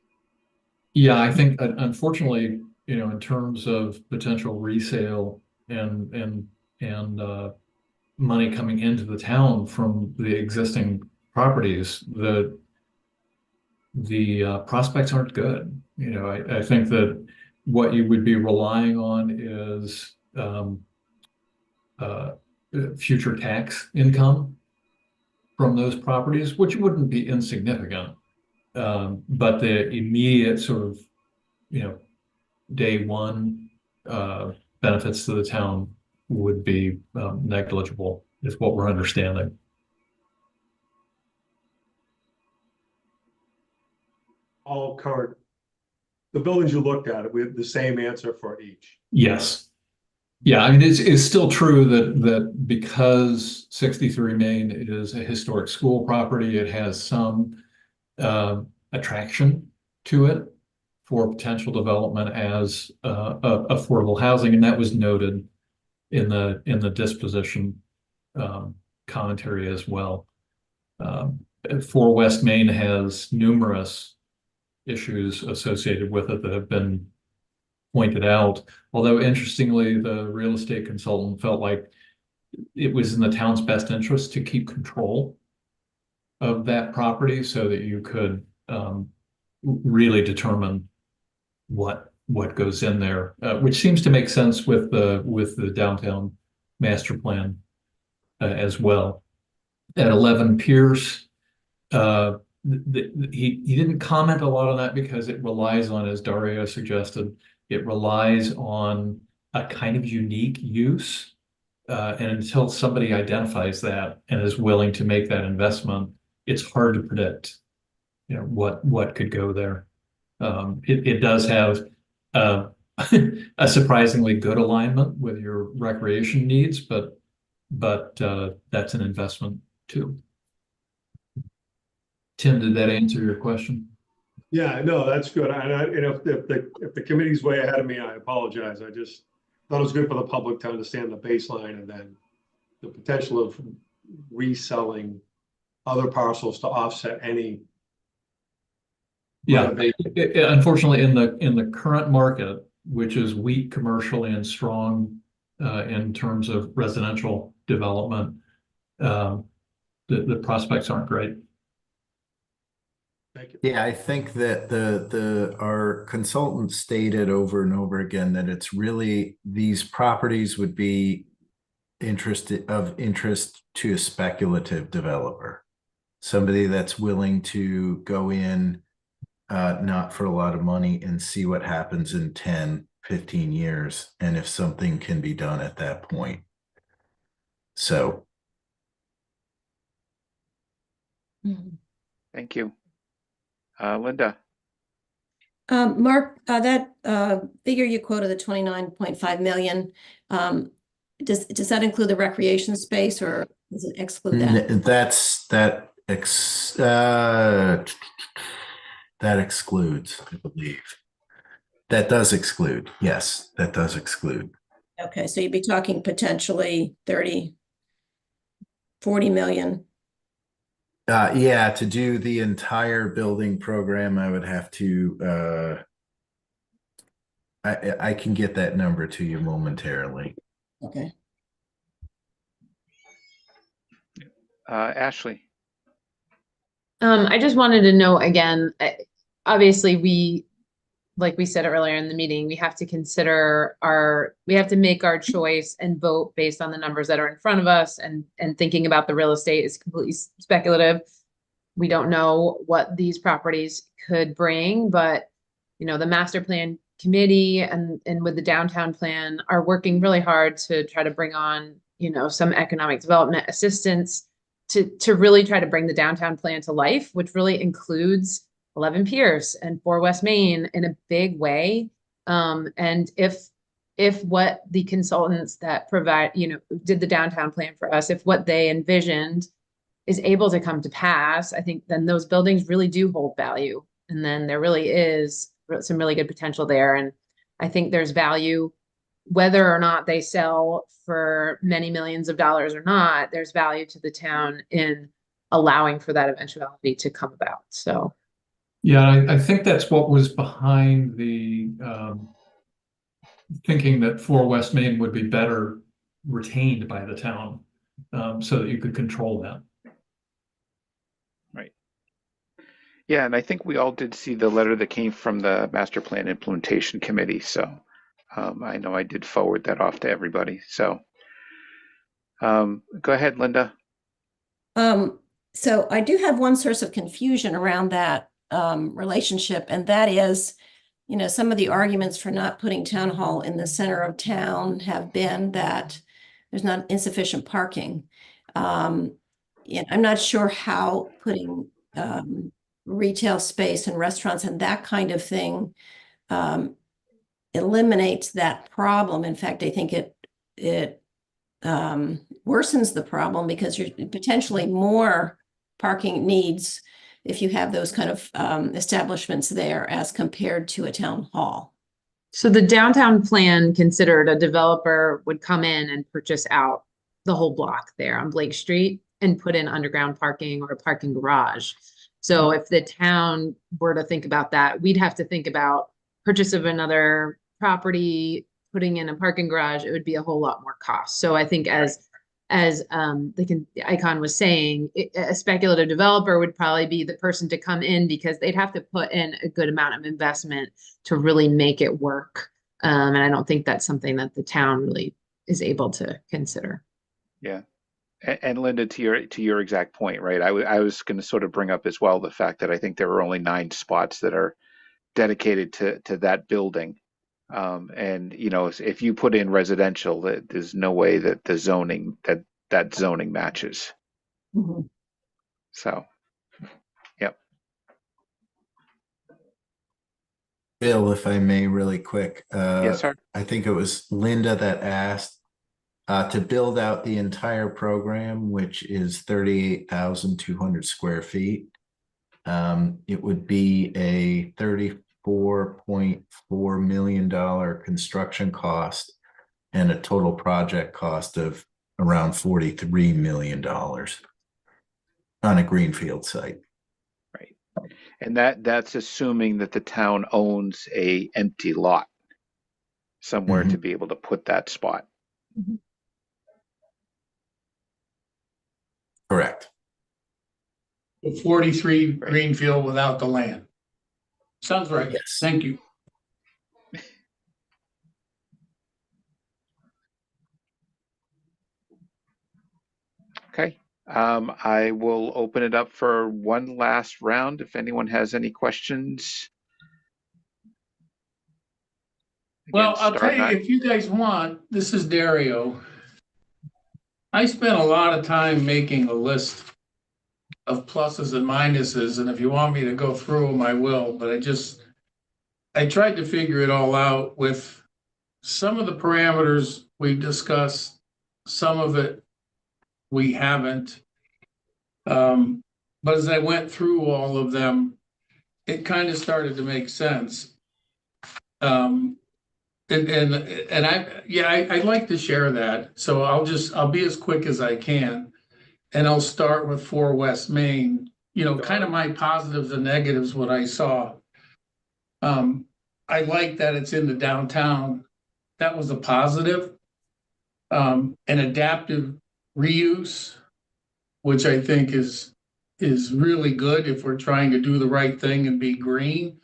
Yeah, I think unfortunately, in terms of potential resale and money coming into the town from the existing properties, the prospects aren't good. I think that what you would be relying on is future tax income from those properties, which wouldn't be insignificant. But the immediate sort of, day one benefits to the town would be negligible, is what we're understanding. All current, the buildings you looked at, we have the same answer for each. Yes. Yeah, I mean, it's still true that because 63 Main is a historic school property, it has some attraction to it for potential development as affordable housing, and that was noted in the disposition commentary as well. 4 West Main has numerous issues associated with it that have been pointed out. Although interestingly, the real estate consultant felt like it was in the town's best interest to keep control of that property so that you could really determine what goes in there, which seems to make sense with the downtown master plan as well. At 11 Pierce, he didn't comment a lot on that because it relies on, as Dario suggested, it relies on a kind of unique use. And until somebody identifies that and is willing to make that investment, it's hard to predict, you know, what could go there. It does have a surprisingly good alignment with your recreation needs, but that's an investment too. Tim, did that answer your question? Yeah, no, that's good. And if the committee's way ahead of me, I apologize. I just thought it was good for the public to understand the baseline and then the potential of reselling other parcels to offset any. Yeah, unfortunately, in the current market, which is weak commercially and strong in terms of residential development, the prospects aren't great. Thank you. Yeah, I think that our consultant stated over and over again that it's really, these properties would be of interest to a speculative developer, somebody that's willing to go in not for a lot of money and see what happens in 10, 15 years, and if something can be done at that point. So. Thank you. Linda. Mark, that figure you quoted, the 29.5 million, does that include the recreation space or does it exclude that? That excludes, I believe. That does exclude. Yes, that does exclude. Okay, so you'd be talking potentially 30, 40 million. Yeah, to do the entire building program, I would have to, I can get that number to you momentarily. Okay. Ashley. I just wanted to know again, obviously like we said earlier in the meeting, we have to consider we have to make our choice and vote based on the numbers that are in front of us, and thinking about the real estate is completely speculative. We don't know what these properties could bring, but you know, the master plan committee and with the downtown plan are working really hard to try to bring on, you know, some economic development assistance to really try to bring the downtown plan to life, which really includes 11 Pierce and 4 West Main in a big way. And if what the consultants that did the downtown plan for us, if what they envisioned is able to come to pass, I think then those buildings really do hold value. And then there really is some really good potential there. And I think there's value, whether or not they sell for many millions of dollars or not, there's value to the town in allowing for that eventuality to come about. So. Yeah, I think that's what was behind the thinking that 4 West Main would be better retained by the town, so that you could control that. Right. Yeah, and I think we all did see the letter that came from the Master Plan Implementation Committee. So I know I did forward that off to everybody. So go ahead, Linda. So I do have one source of confusion around that relationship, and that is, you know, some of the arguments for not putting town hall in the center of town have been that there's not insufficient parking. Yeah, I'm not sure how putting retail space and restaurants and that kind of thing eliminates that problem. In fact, I think it worsens the problem because you're potentially more parking needs if you have those kind of establishments there as compared to a town hall. So the downtown plan considered a developer would come in and purchase out the whole block there on Blake Street and put in underground parking or a parking garage. So if the town were to think about that, we'd have to think about purchase of another property, putting in a parking garage. It would be a whole lot more cost. So I think as the Icon was saying, a speculative developer would probably be the person to come in because they'd have to put in a good amount of investment to really make it work. And I don't think that's something that the town really is able to consider. Yeah. And Linda, to your exact point, right? I was going to sort of bring up as well the fact that I think there are only 9 spots that are dedicated to that building. And you know, if you put in residential, there's no way that the zoning that zoning matches. Mm-hmm. So, yep. Bill, if I may, really quick. Yes, sir. I think it was Linda that asked to build out the entire program, which is 38,200 square feet. It would be a $34.4 million construction cost and a total project cost of around $43 million on a greenfield site. Right. And that's assuming that the town owns a empty lot somewhere to be able to put that spot. Mm-hmm. Correct. 43 greenfield without the land. Sounds right. Yes. Thank you. Okay. I will open it up for one last round if anyone has any questions. Well, Again, I'll tell star you, nine. if you guys want, this is Dario. I spent a lot of time making a list of pluses and minuses, and if you want me to go through them, I will, but I tried to figure it all out with some of the parameters we've discussed, some of it we haven't. But as I went through all of them, it kind of started to make sense. And I'd like to share that. So I'll be as quick as I can. And I'll start with 4 West Main, you know, kind of my positives and negatives, what I saw. I like that it's in the downtown. That was a positive. An adaptive reuse, which I think is really good if we're trying to do the right thing and be green.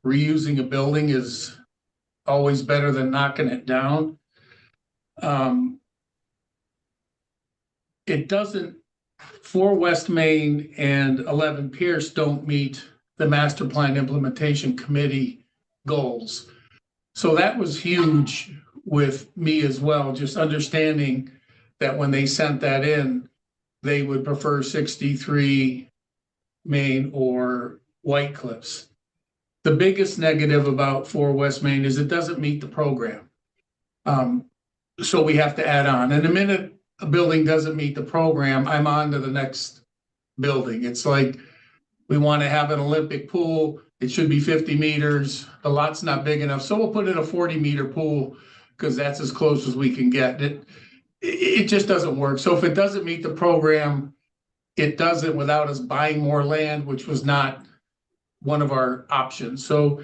Reusing a building is always better than knocking it down. It doesn't, 4 West Main and 11 Pierce don't meet the Master Plan Implementation Committee goals. So that was huge with me as well, just understanding that when they sent that in, they would prefer 63 Main or White Cliffs. The biggest negative about 4 West Main is it doesn't meet the program. So we have to add on. And the minute a building doesn't meet the program, I'm on to the next building. It's like we want to have an Olympic pool. It should be 50 meters. The lot's not big enough. So we'll put in a 40-meter pool because that's as close as we can get. It just doesn't work. So if it doesn't meet the program, it doesn't without us buying more land, which was not one of our options. So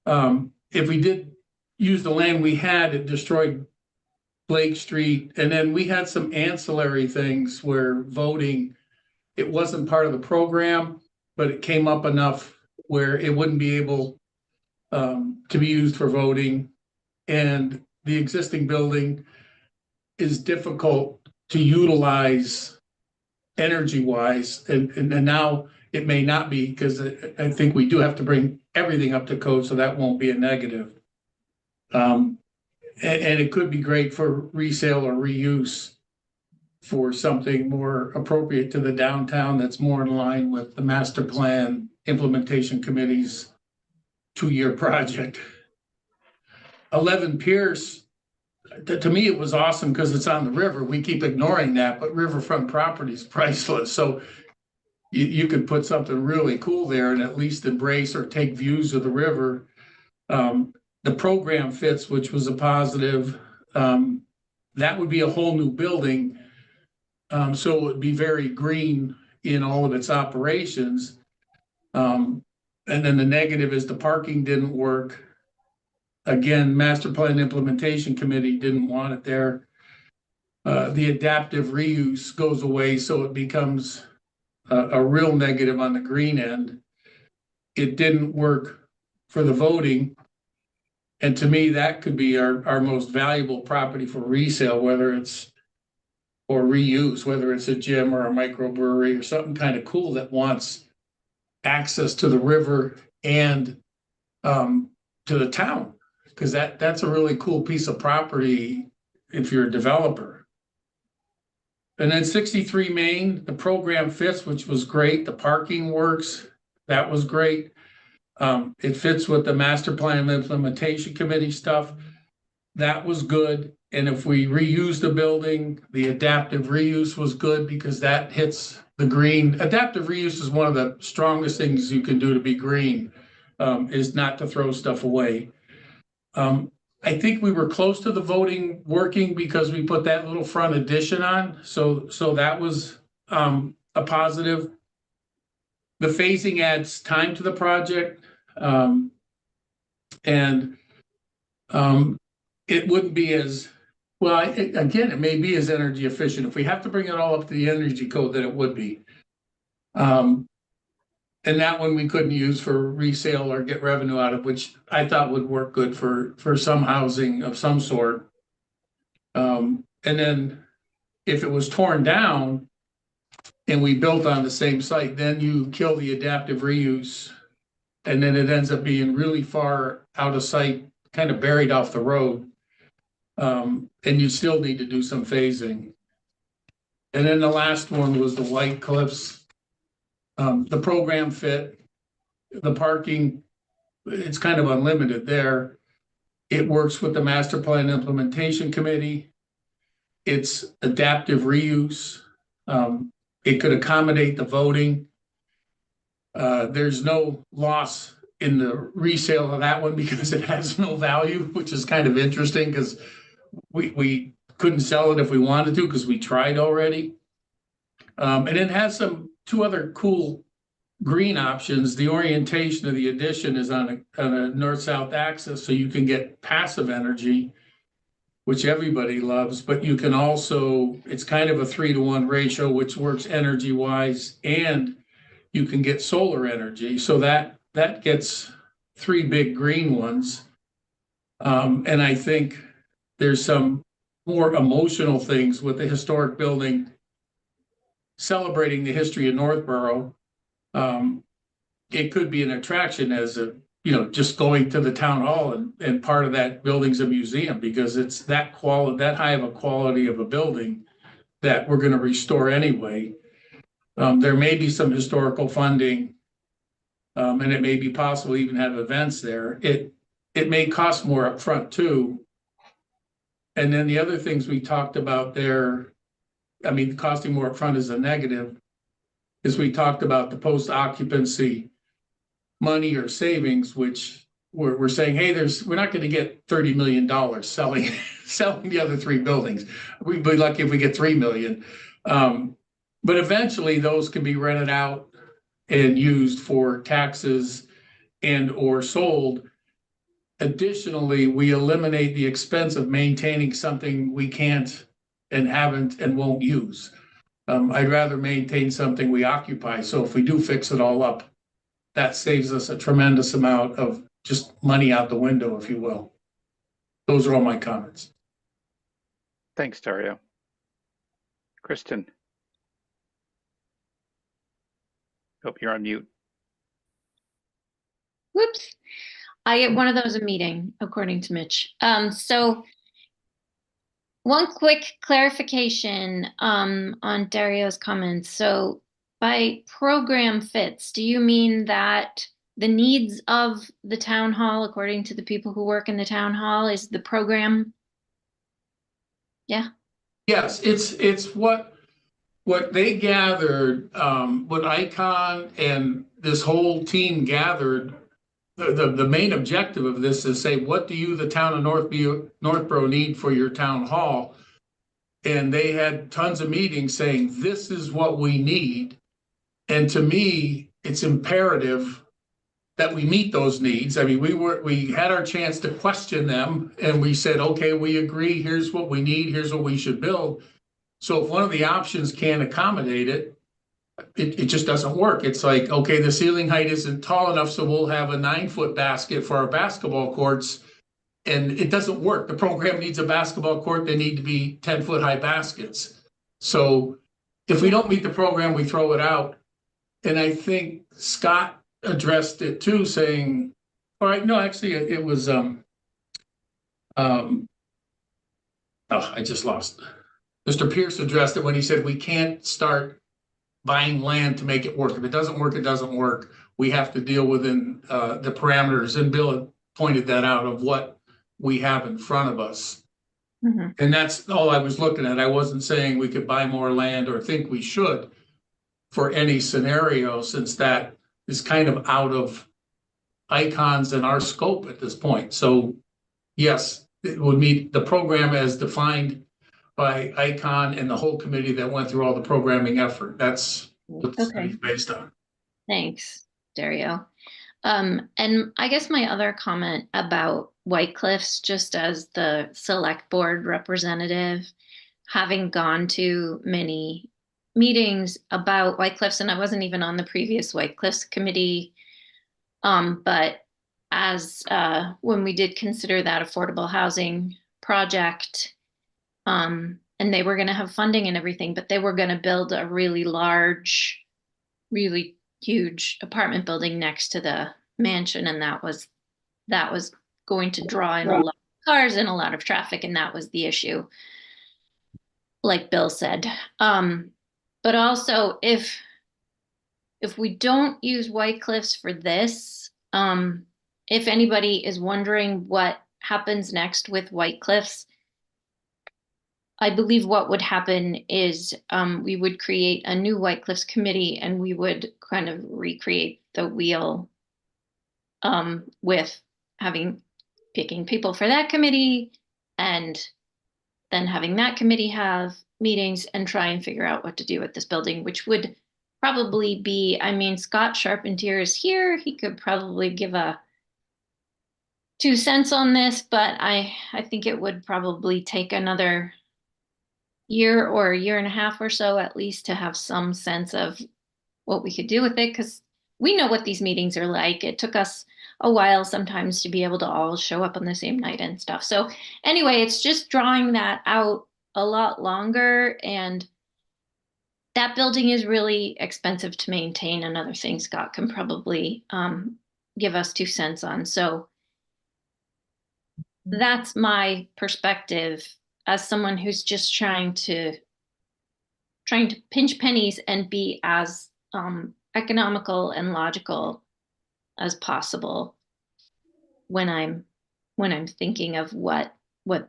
if we did use the land we had, it destroyed Blake Street. And then we had some ancillary things where voting, it wasn't part of the program, but it came up enough where it wouldn't be able to be used for voting. And the existing building is difficult to utilize energy-wise. And now it may not be, because I think we do have to bring everything up to code, so that won't be a negative. And it could be great for resale or reuse for something more appropriate to the downtown that's more in line with the master plan implementation committee's 2-year project. 11 Pierce, to me, it was awesome because it's on the river. We keep ignoring that, but riverfront property is priceless. So you could put something really cool there and at least embrace or take views of the river. The program fits, which was a positive. That would be a whole new building. So it would be very green in all of its operations. And then the negative is the parking didn't work. Again, master plan implementation committee didn't want it there. The adaptive reuse goes away, so it becomes a real negative on the green end. It didn't work for the voting. And to me, that could be our most valuable property for resale, whether it's or reuse, whether it's a gym or a microbrewery or something kind of cool that wants access to the river and to the town, because that's a really cool piece of property if you're a developer. And then 63 Main, the program fits, which was great. The parking works. That was great. It fits with the master plan implementation committee stuff. That was good. And if we reuse the building, the adaptive reuse was good because that hits the green. Adaptive reuse is one of the strongest things you can do to be green, is not to throw stuff away. I think we were close to the voting working because we put that little front addition on. So that was a positive. The phasing adds time to the project. It wouldn't be as, well, again, it may be as energy efficient. If we have to bring it all up to the energy code, then it would be. And that one we couldn't use for resale or get revenue out of, which I thought would work good for some housing of some sort. And then if it was torn down and we built on the same site, then you kill the adaptive reuse. And then it ends up being really far out of sight, kind of buried off the road. And you still need to do some phasing. And then the last one was the White Cliffs. The program fit, the parking, it's kind of unlimited there. It works with the master plan implementation committee. It's adaptive reuse. It could accommodate the voting. There's no loss in the resale of that one because it has no value, which is kind of interesting because we couldn't sell it if we wanted to because we tried already. And it has two other cool green options. The orientation of the addition is on a north-south axis, so you can get passive energy, which everybody loves, but you can also, it's kind of a 3-to-1 ratio, which works energy-wise, and you can get solar energy. So that gets 3 big green ones. And I think there's some more emotional things with the historic building celebrating the history of Northborough. It could be an attraction as just going to the town hall and part of that building's a museum because it's that high of a quality of a building that we're going to restore anyway. There may be some historical funding, and it may be possible to even have events there. It may cost more up front too. And then the other things we talked about there, costing more up front is a negative, is we talked about the post-occupancy money or savings, which we're saying, hey, we're not going to get $30 million selling the other 3 buildings. We'd be lucky if we get $3 million. But eventually those can be rented out and used for taxes and or sold. Additionally, we eliminate the expense of maintaining something we can't and haven't and won't use. I'd rather maintain something we occupy. So if we do fix it all up, that saves us a tremendous amount of just money out the window, if you will. Those are all my comments. Thanks, Dario. Kristen. Hope you're on mute. Whoops. I get one of those a meeting, according to Mitch. So One quick clarification on Dario's comments. So by program fits, do you mean that the needs of the town hall, according to the people who work in the town hall, is the program? Yeah. Yes, it's what they gathered, what Icon and this whole team gathered. The main objective of this is say, what do you, the town of Northborough, need for your town hall? And they had tons of meetings saying, this is what we need. And to me, it's imperative that we meet those needs. I mean, we had our chance to question them and we said, okay, we agree, here's what we need, here's what we should build. So if one of the options can't accommodate it, it just doesn't work. It's like, okay, the ceiling height isn't tall enough, so we'll have a 9-foot basket for our basketball courts. And it doesn't work. The program needs a basketball court. They need to be 10-foot high baskets. So if we don't meet the program, we throw it out. And I think Scott addressed it too, saying, all right, no, actually it was, oh, I just lost. Mr. Pierce addressed it when he said, we can't start buying land to make it work. If it doesn't work, it doesn't work. We have to deal within the parameters. And Bill pointed that out of what we have in front of us. Mm-hmm. And that's all I was looking at. I wasn't saying we could buy more land or think we should for any scenario, since that is kind of out of Icon's and our scope at this point. So yes, it would meet the program as defined by Icon and the whole committee that went through all the programming effort. That's what the study's based on. Thanks, Dario. And I guess my other comment about White Cliffs, just as the select board representative, having gone to many meetings about White Cliffs, and I wasn't even on the previous White Cliffs committee, but as when we did consider that affordable housing project, and they were going to have funding and everything, but they were going to build a really large, really huge apartment building next to the mansion, and that was going to draw in a lot of cars and a lot of traffic, and that was the issue, like Bill said. But also, if we don't use White Cliffs for this, if anybody is wondering what happens next with White Cliffs, I believe what would happen is we would create a new White Cliffs committee, and we would kind of recreate the wheel with picking people for that committee, and then having that committee have meetings and try and figure out what to do with this building, which would probably be, I mean, Scott Charpentier is here. He could probably give a 2 cents on this, but I think it would probably take another year or a year and a half or so at least to have some sense of what we could do with it, because we know what these meetings are like. It took us a while sometimes to be able to all show up on the same night and stuff. So anyway, it's just drawing that out a lot longer, and that building is really expensive to maintain. Another thing Scott can probably give us 2 cents on. So that's my perspective as someone who's just trying to pinch pennies and be as economical and logical as possible when I'm thinking of what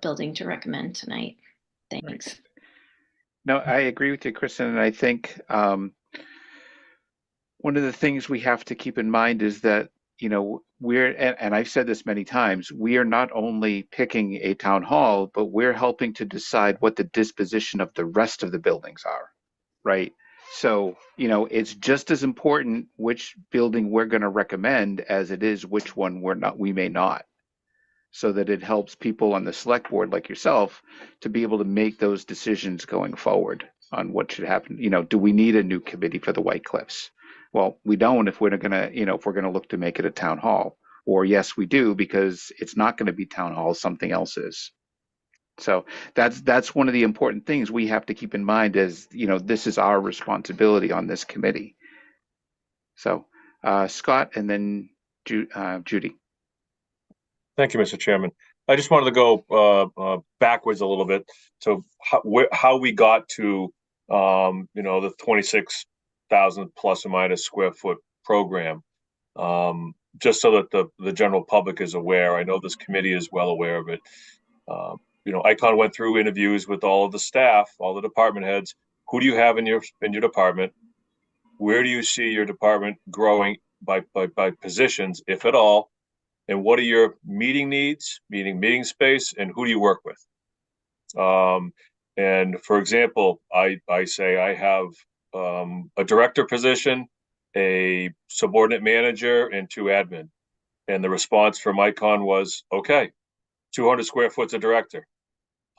building to recommend tonight. Thanks. Right. No, I agree with you, Kristen, and I think one of the things we have to keep in mind is that, you know, and I've said this many times, we are not only picking a town hall, but we're helping to decide what the disposition of the rest of the buildings are, right? So, you know, it's just as important which building we're going to recommend as it is which one we may not, so that it helps people on the select board like yourself to be able to make those decisions going forward on what should happen. You know, do we need a new committee for the White Cliffs? Well, we don't if we're going to, you know, if we're going to look to make it a town hall. Or yes, we do, because it's not going to be town hall, something else is. So that's one of the important things we have to keep in mind, is, you know, this is our responsibility on this committee. So Scott, and then Judy. Thank you, Mr. Chairman. I just wanted to go backwards a little bit to how we got to the 26,000 plus or minus square foot program. Just so that the general public is aware. I know this committee is well aware of it. Icon went through interviews with all of the staff, all the department heads. Who do you have in your department? Where do you see your department growing by positions, if at all? And what are your meeting needs, meeting space, and who do you work with? And for example, I say I have a director position, a subordinate manager, and 2 admin. And the response from Icon was, okay, 200 square foot's a director,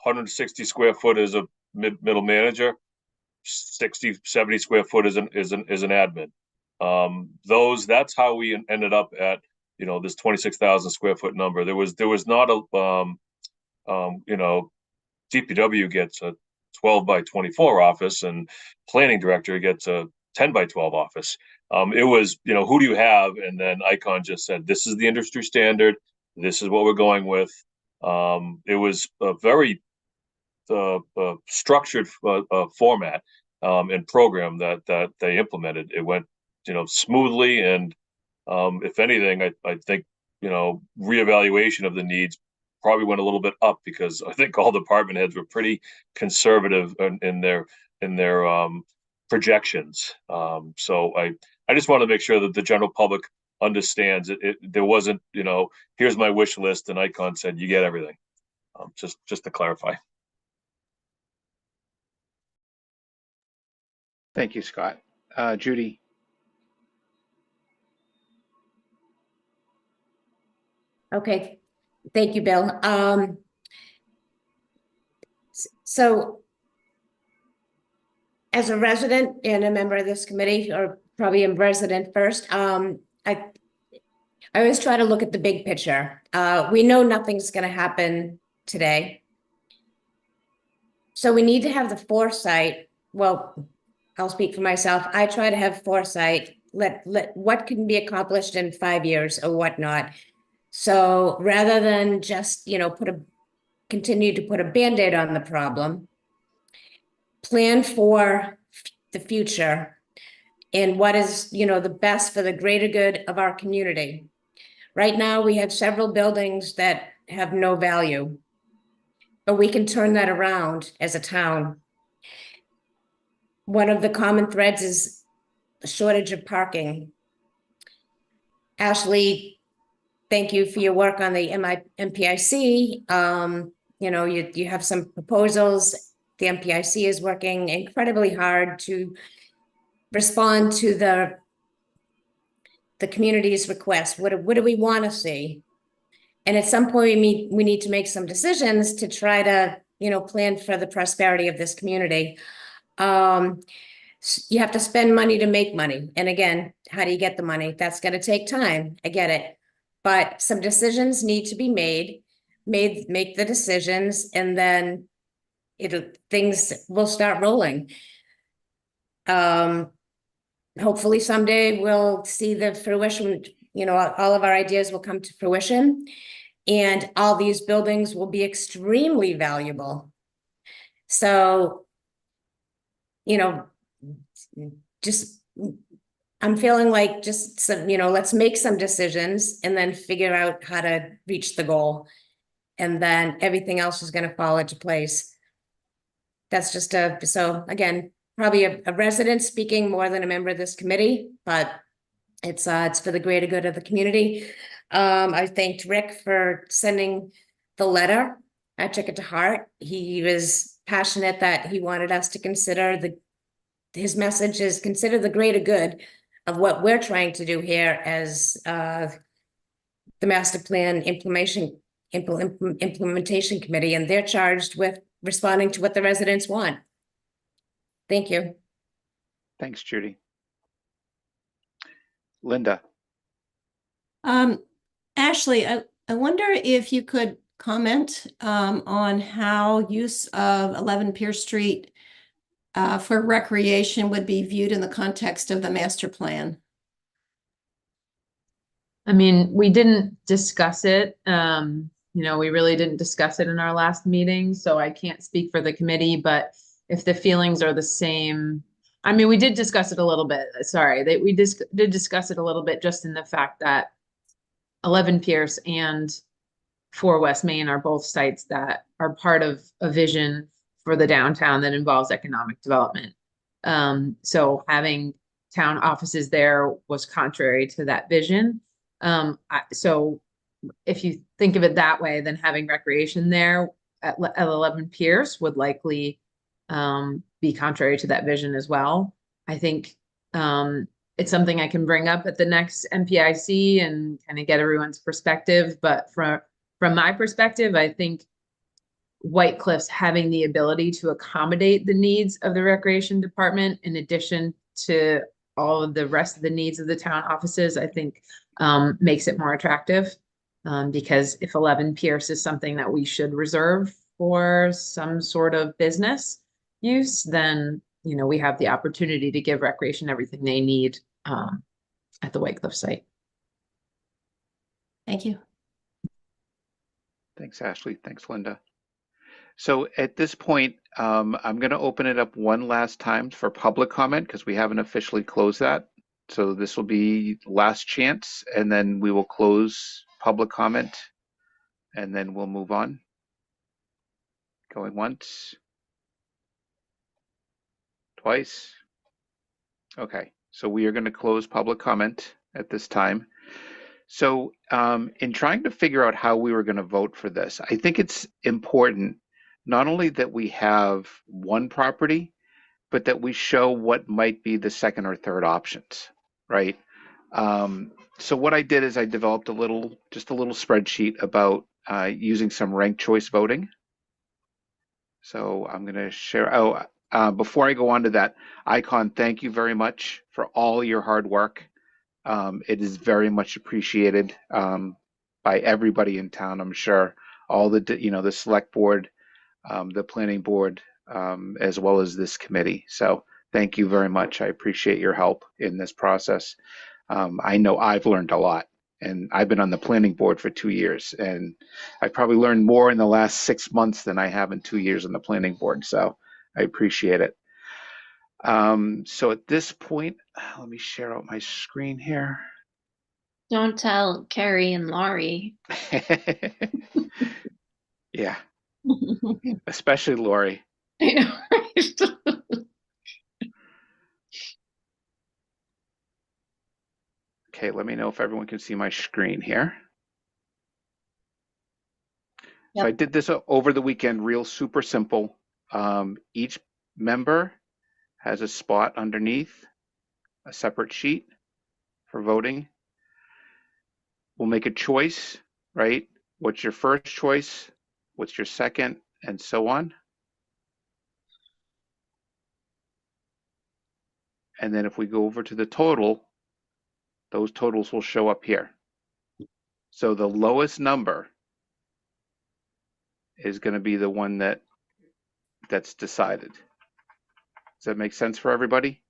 160 square foot is a middle manager, 60, 70 square foot is an admin. That's how we ended up at, this 26,000 square foot number. There was not a, DPW gets a 12 by 24 office and planning director gets a 10 by 12 office. It was, who do you have? And then Icon just said, this is the industry standard. This is what we're going with. It was a very structured format and program that they implemented. It went, smoothly. And if anything, I think, reevaluation of the needs probably went a little bit up because I think all department heads were pretty conservative in their projections. So I just want to make sure that the general public understands there wasn't, here's my wish list and Icon said, you get everything. Just to clarify. Thank you, Scott. Judy. Okay, thank you, Bill. So as a resident and a member of this committee, or probably a resident first, I always try to look at the big picture. We know nothing's going to happen today. So we need to have the foresight. Well, I'll speak for myself. I try to have foresight. Let what can be accomplished in 5 years or whatnot. So rather than just, continue to put a Band-Aid on the problem, plan for the future and what is, the best for the greater good of our community. Right now, we have several buildings that have no value, but we can turn that around as a town. One of the common threads is the shortage of parking. Ashley, thank you for your work on the MPIC. You have some proposals. The MPIC is working incredibly hard to respond to the community's request. What do we want to see? And at some point, we need to make some decisions to try to, plan for the prosperity of this community. You have to spend money to make money. And again, how do you get the money? That's going to take time. I get it. But some decisions need to be made, make the decisions, and then things will start rolling. Hopefully someday we'll see the fruition, all of our ideas will come to fruition and all these buildings will be extremely valuable. So, just I'm feeling like just some, let's make some decisions and then figure out how to reach the goal. And then everything else is going to fall into place. That's just so again, probably a resident speaking more than a member of this committee, but it's for the greater good of the community. I thanked Rick for sending the letter. I took it to heart. He was passionate that he wanted us to consider his message is consider the greater good of what we're trying to do here as the master plan implementation committee, and they're charged with responding to what the residents want. Thank you. Thanks, Judy. Linda. Ashley, I wonder if you could comment on how use of 11 Pierce Street for recreation would be viewed in the context of the master plan. I mean, we didn't discuss it, you know, we really didn't discuss it in our last meeting, so I can't speak for the committee, but if the feelings are the same, I mean, we did discuss it a little bit, sorry, we did discuss it a little bit just in the fact that 11 Pierce and 4 West Main are both sites that are part of a vision for the downtown that involves economic development. So having town offices there was contrary to that vision. So if you think of it that way, then having recreation there at 11 Pierce would likely be contrary to that vision as well. I think it's something I can bring up at the next MPIC and kind of get everyone's perspective. But from my perspective, I think White Cliffs having the ability to accommodate the needs of the recreation department in addition to all of the rest of the needs of the town offices, I think makes it more attractive. Because if 11 Pierce is something that we should reserve for some sort of business use, then, you know, we have the opportunity to give recreation everything they need at the White Cliff site. Thank you. Thanks, Ashley. Thanks, Linda. So at this point, I'm going to open it up one last time for public comment because we haven't officially closed that. So this will be last chance, and then we will close public comment, and then we'll move on. Going once, twice. Okay, so we are going to close public comment at this time. So in trying to figure out how we were going to vote for this, I think it's important not only that we have one property, but that we show what might be the second or third options, right? So what I did is I developed just a little spreadsheet about using some ranked choice voting. So I'm going to share. Before I go on to that, Icon, thank you very much for all your hard work. It is very much appreciated by everybody in town. I'm sure all the select board, the planning board, as well as this committee. So thank you very much. I appreciate your help in this process. I know I've learned a lot, and I've been on the planning board for 2 years, and I probably learned more in the last 6 months than I have in 2 years on the planning board. So I appreciate it. So at this point, let me share out my screen here. Don't tell Carrie and Laurie. Yeah, especially Lori. I know, right? Okay, let me know if everyone can see my screen here. Yep. So I did this over the weekend, real super simple. Each member has a spot underneath a separate sheet for voting. We'll make a choice, right? What's your first choice? What's your second? And so on. And then if we go over to the total, those totals will show up here. So the lowest number is going to be the one that's decided. Does that make sense for everybody?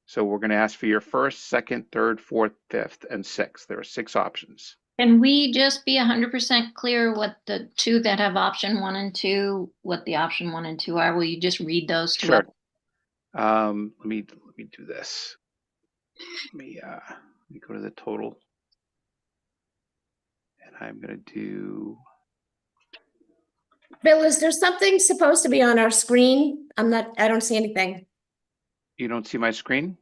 So we're going to ask for your first, second, third, fourth, fifth, and sixth. There are 6 options. Can we just be 100% clear what the 2 that have option 1 and 2, what the option 1 and 2 are? Will you just read those to us? Sure. Let me do this. Let me go to the total, and I'm going to do. Bill, is there something supposed to be on our screen? I don't see anything. You don't see my screen?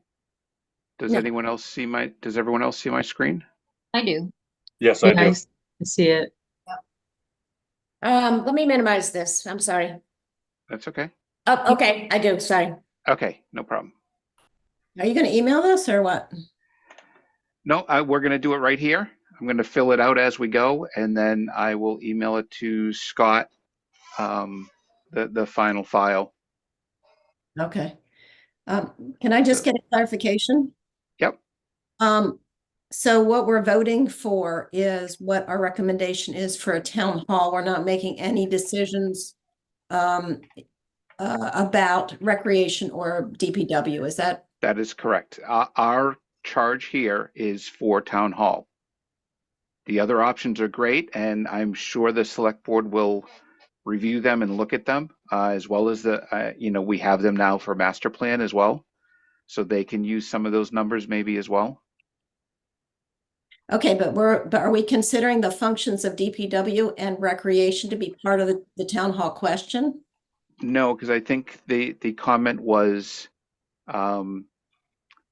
Does No. anyone else see does everyone else see my screen? I do. Yes, I do. I see it. Let me minimize this. I'm sorry. That's okay. Oh, okay, I do. Sorry. Okay, no problem. Are you going to email this or what? No, we're going to do it right here. I'm going to fill it out as we go, and then I will email it to Scott, the final file. Okay. Can I just get a clarification? Yep. So what we're voting for is what our recommendation is for a town hall. We're not making any decisions about recreation or DPW. Is that? That is correct. Our charge here is for town hall. The other options are great, and I'm sure the select board will review them and look at them, as well as we have them now for master plan as well. So they can use some of those numbers maybe as well. Okay, but are we considering the functions of DPW and recreation to be part of the town hall question? No, because I think the comment was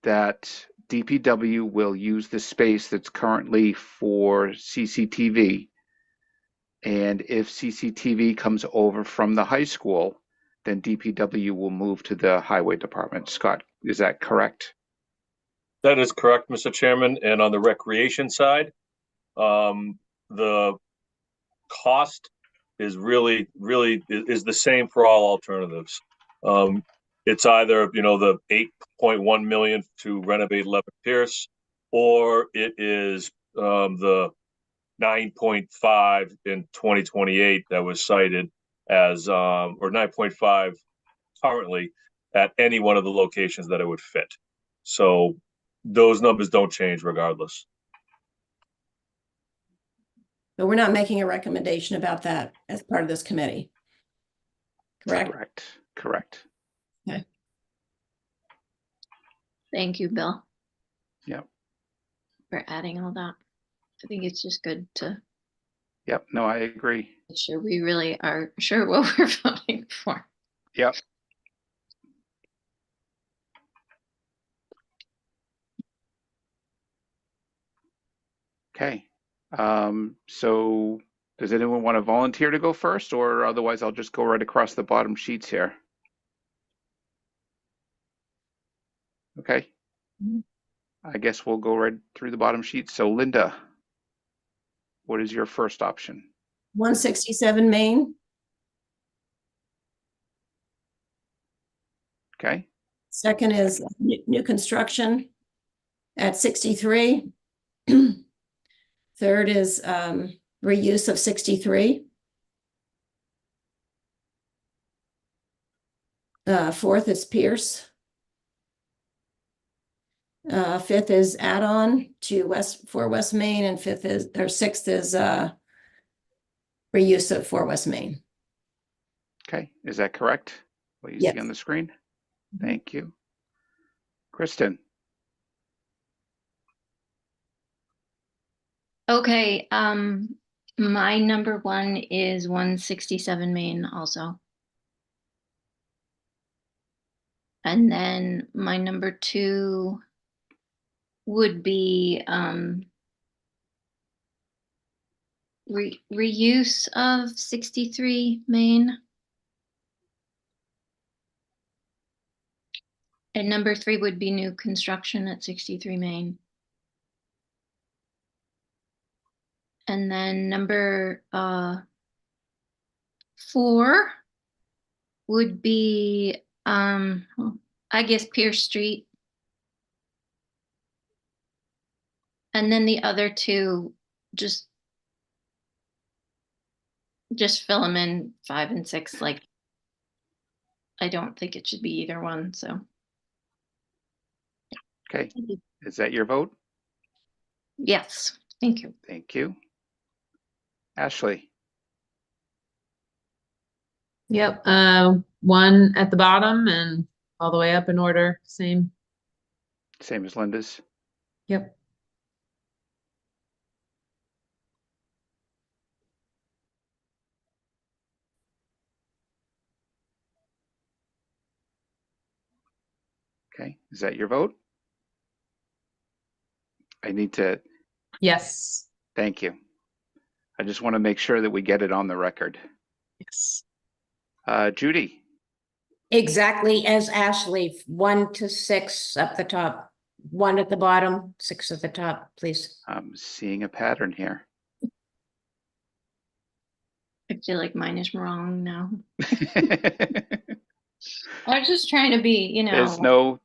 that DPW will use the space that's currently for CCTV. And if CCTV comes over from the high school, then DPW will move to the highway department. Scott, is that correct? That is correct, Mr. Chairman. And on the recreation side, the cost is really is the same for all alternatives. It's either, the 8.1 million to renovate 11 Pierce, or it is the 9.5 in 2028 that was cited as or 9.5 currently at any one of the locations that it would fit. So those numbers don't change regardless. But we're not making a recommendation about that as part of this committee. Correct? Correct. Okay. Thank you, Bill. Yep. For adding all that. I think it's just good to Yep. No, I agree. make sure we really are sure what we're voting for. Yep. Okay. So does anyone want to volunteer to go first, or otherwise I'll just go right across the bottom sheets here? Okay. I guess we'll go right through the bottom sheets. So Linda, what is your first option? 167 Main. Okay. Second is new construction at 63. Third is reuse of 63. Fourth is Pierce. Fifth is add-on to West Main, and sixth is reuse of 4 West Main. Okay. Is that correct? What you Yes. see on the screen? Thank you. Kristen. Okay, my number 1 is 167 Main also. And then my number 2 would be reuse of 63 Main. And number 3 would be new construction at 63 Main. And then number 4 would be I guess Pierce Street. And then the other 2 just fill them in 5 and 6. Like, I don't think it should be either one, so. Okay. Is that your vote? Yes, thank you. Thank you. Ashley. Yep, 1 at the bottom and all the way up in order, same. Same as Linda's. Yep. Okay. Is that your vote? I need to. Yes. Thank you. I just want to make sure that we get it on the record. Yes. Judy. Exactly as Ashley, 1 to 6 up the top, 1 at the bottom, 6 at the top, please. I'm seeing a pattern here. I feel like mine is wrong now. I was just trying to be, There's no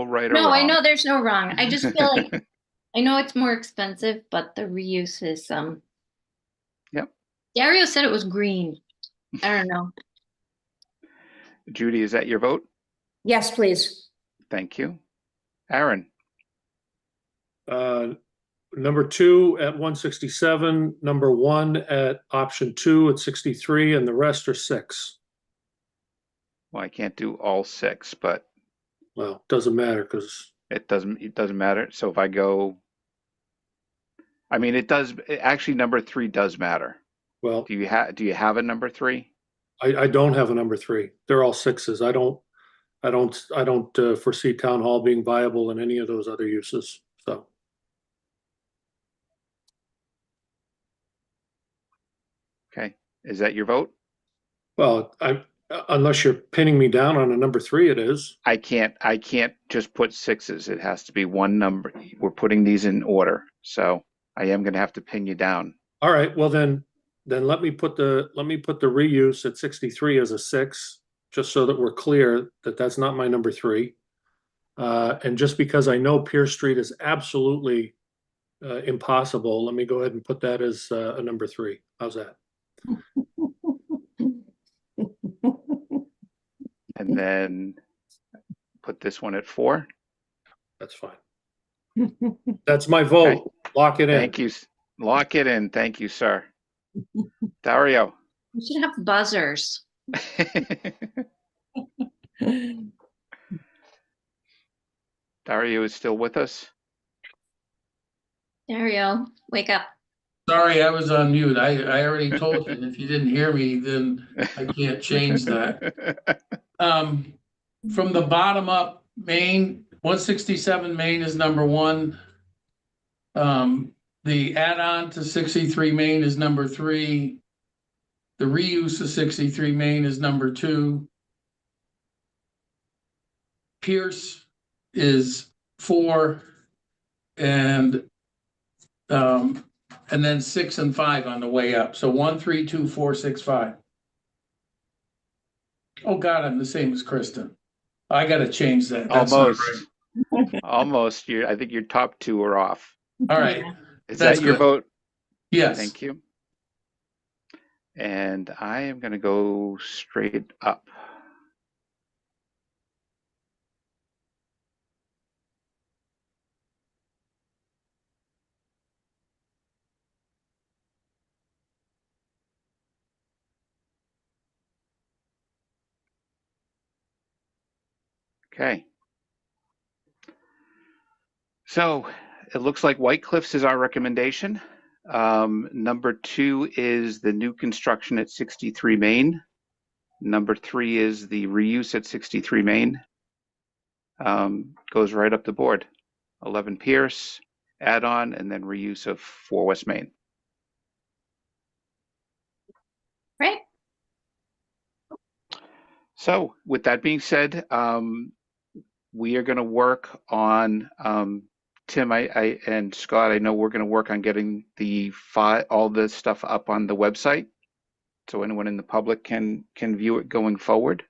right or No, wrong. I know there's no wrong. I just feel like I know it's more expensive, but the reuse is Yep. Dario said it was green. I don't know. Judy, is that your vote? Yes, please. Thank you. Aaron. number 2 at 167, number 1 at option 2 at 63, and the rest are 6. Well, I can't do all 6, but Well, doesn't matter because it doesn't matter. So if I go, I mean, it does actually. Number 3 does matter. well, Do you have a number 3? I don't have a number 3. They're all 6s. I don't foresee town hall being viable in any of those other uses. So Okay, is that your vote? well, unless you're pinning me down on a number 3, it is. I can't just put 6s. It has to be one number. We're putting these in order, so I am going to have to pin you down. All right, well then let me put the reuse at 63 as a 6, just so that we're clear that that's not my number 3. And just because I know Pierce Street is absolutely impossible, let me go ahead and put that as a number 3. How's that? And then put this one at 4. That's fine. That's my vote. Okay. Lock it in. Thank you. Lock it in. Thank you, sir. Dario. We should have buzzers. Dario is still with us. Dario, wake up. Sorry, I was on mute. I already told you, and if you didn't hear me, then I can't change that. From the bottom up, Main, 167 Main is number 1. The add-on to 63 Main is number 3. The reuse of 63 Main is number 2. Pierce is 4, and then 6 and 5 on the way up. So 1, 3, 2, 4, 6, 5. Oh God, I'm the same as Kristen. I got to change that. That's Almost. not right. Almost. I think your top 2 are off. All right. Is That's that your good. vote? Yes. Thank you. And I am going to go straight up. Okay. So it looks like White Cliffs is our recommendation. Number 2 is the new construction at 63 Main. Number 3 is the reuse at 63 Main. Goes right up the board. 11 Pierce, add-on, and then reuse of 4 West Main. Right. So with that being said, we are going to work on Tim and Scott. I know we're going to work on getting all this stuff up on the website, so anyone in the public can view it going forward.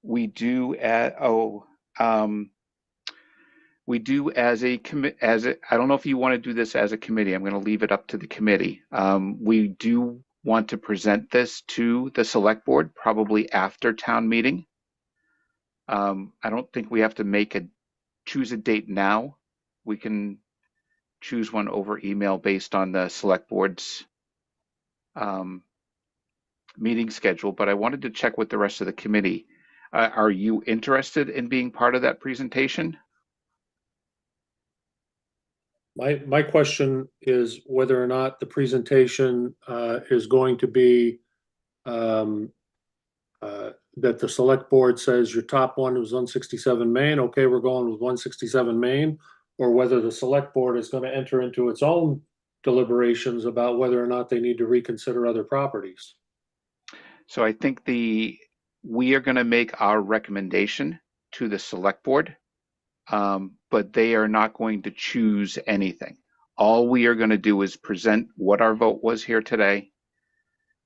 We do as a I don't know if you want to do this as a committee. I'm going to leave it up to the committee. We do want to present this to the select board probably after town meeting. I don't think we have to choose a date now. We can choose one over email based on the select board's meeting schedule, but I wanted to check with the rest of the committee. Are you interested in being part of that presentation? My question is whether or not the presentation is going to be that the select board says your top one was 167 Main. Okay, we're going with 167 Main, or whether the select board is going to enter into its own deliberations about whether or not they need to reconsider other properties. So I think we are going to make our recommendation to the select board, but they are not going to choose anything. All we are going to do is present what our vote was here today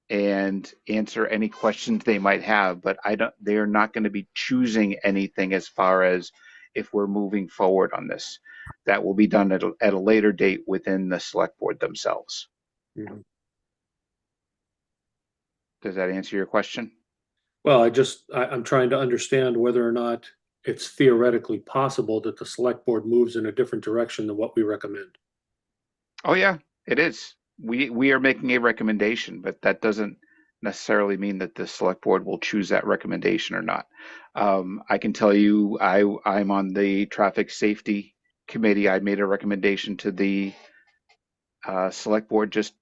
and answer any questions they might have, but they are not going to be choosing anything as far as if we're moving forward on this. That will be done at a later date within the select board themselves. Mm-hmm. Does that answer your question? Well, I'm trying to understand whether or not it's theoretically possible that the select board moves in a different direction than what we recommend. Oh, yeah, it is. We are making a recommendation, but that doesn't necessarily mean that the select board will choose that recommendation or not. I can tell you, I'm on the traffic safety committee. I made a recommendation to the select board just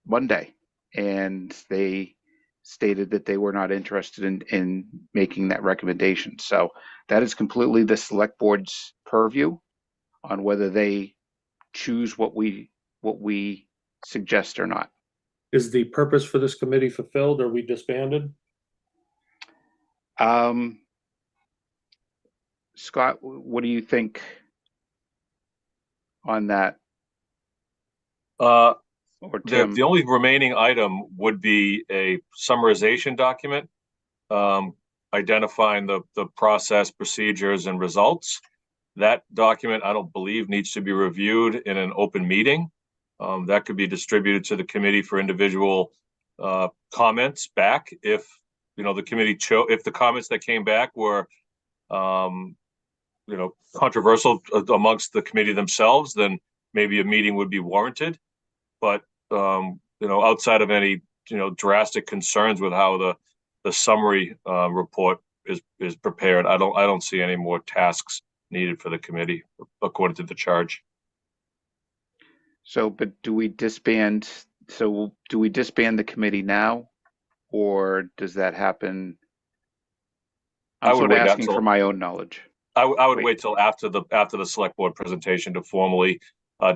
Monday, and they stated that they were not interested in making that recommendation. So that is completely the select board's purview on whether they choose what we suggest or not. Is the purpose for this committee fulfilled? Are we disbanded? Scott, what do you think on that? Or Tim? The only remaining item would be a summarization document, identifying the process, procedures, and results. That document, I don't believe, needs to be reviewed in an open meeting. That could be distributed to the committee for individual comments back if, the committee if the comments that came back were, controversial amongst the committee themselves, then maybe a meeting would be warranted. But, outside of any, drastic concerns with how the summary report is prepared, I don't see any more tasks needed for the committee according to the charge. So, but do we disband the committee now, or does that happen? I'm sort of asking for my own knowledge. I would wait till after the select board presentation to formally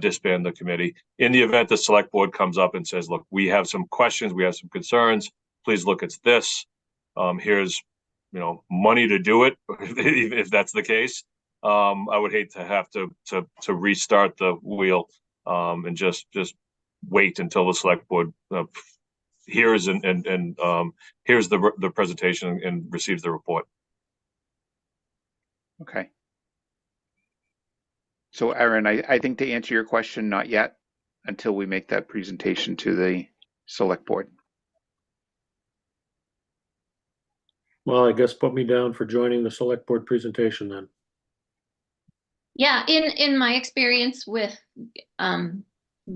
disband the committee. In the event the select board comes up and says, look, we have some questions, we have some concerns, please look at this. Here's, money to do it, if that's the case. I would hate to have to restart the wheel and just wait until the select board hears and hears the presentation and receives the report. Okay. So, Aaron, I think to answer your question, not yet, until we make that presentation to the select board. Well, I guess put me down for joining the select board presentation then. Yeah, in my experience with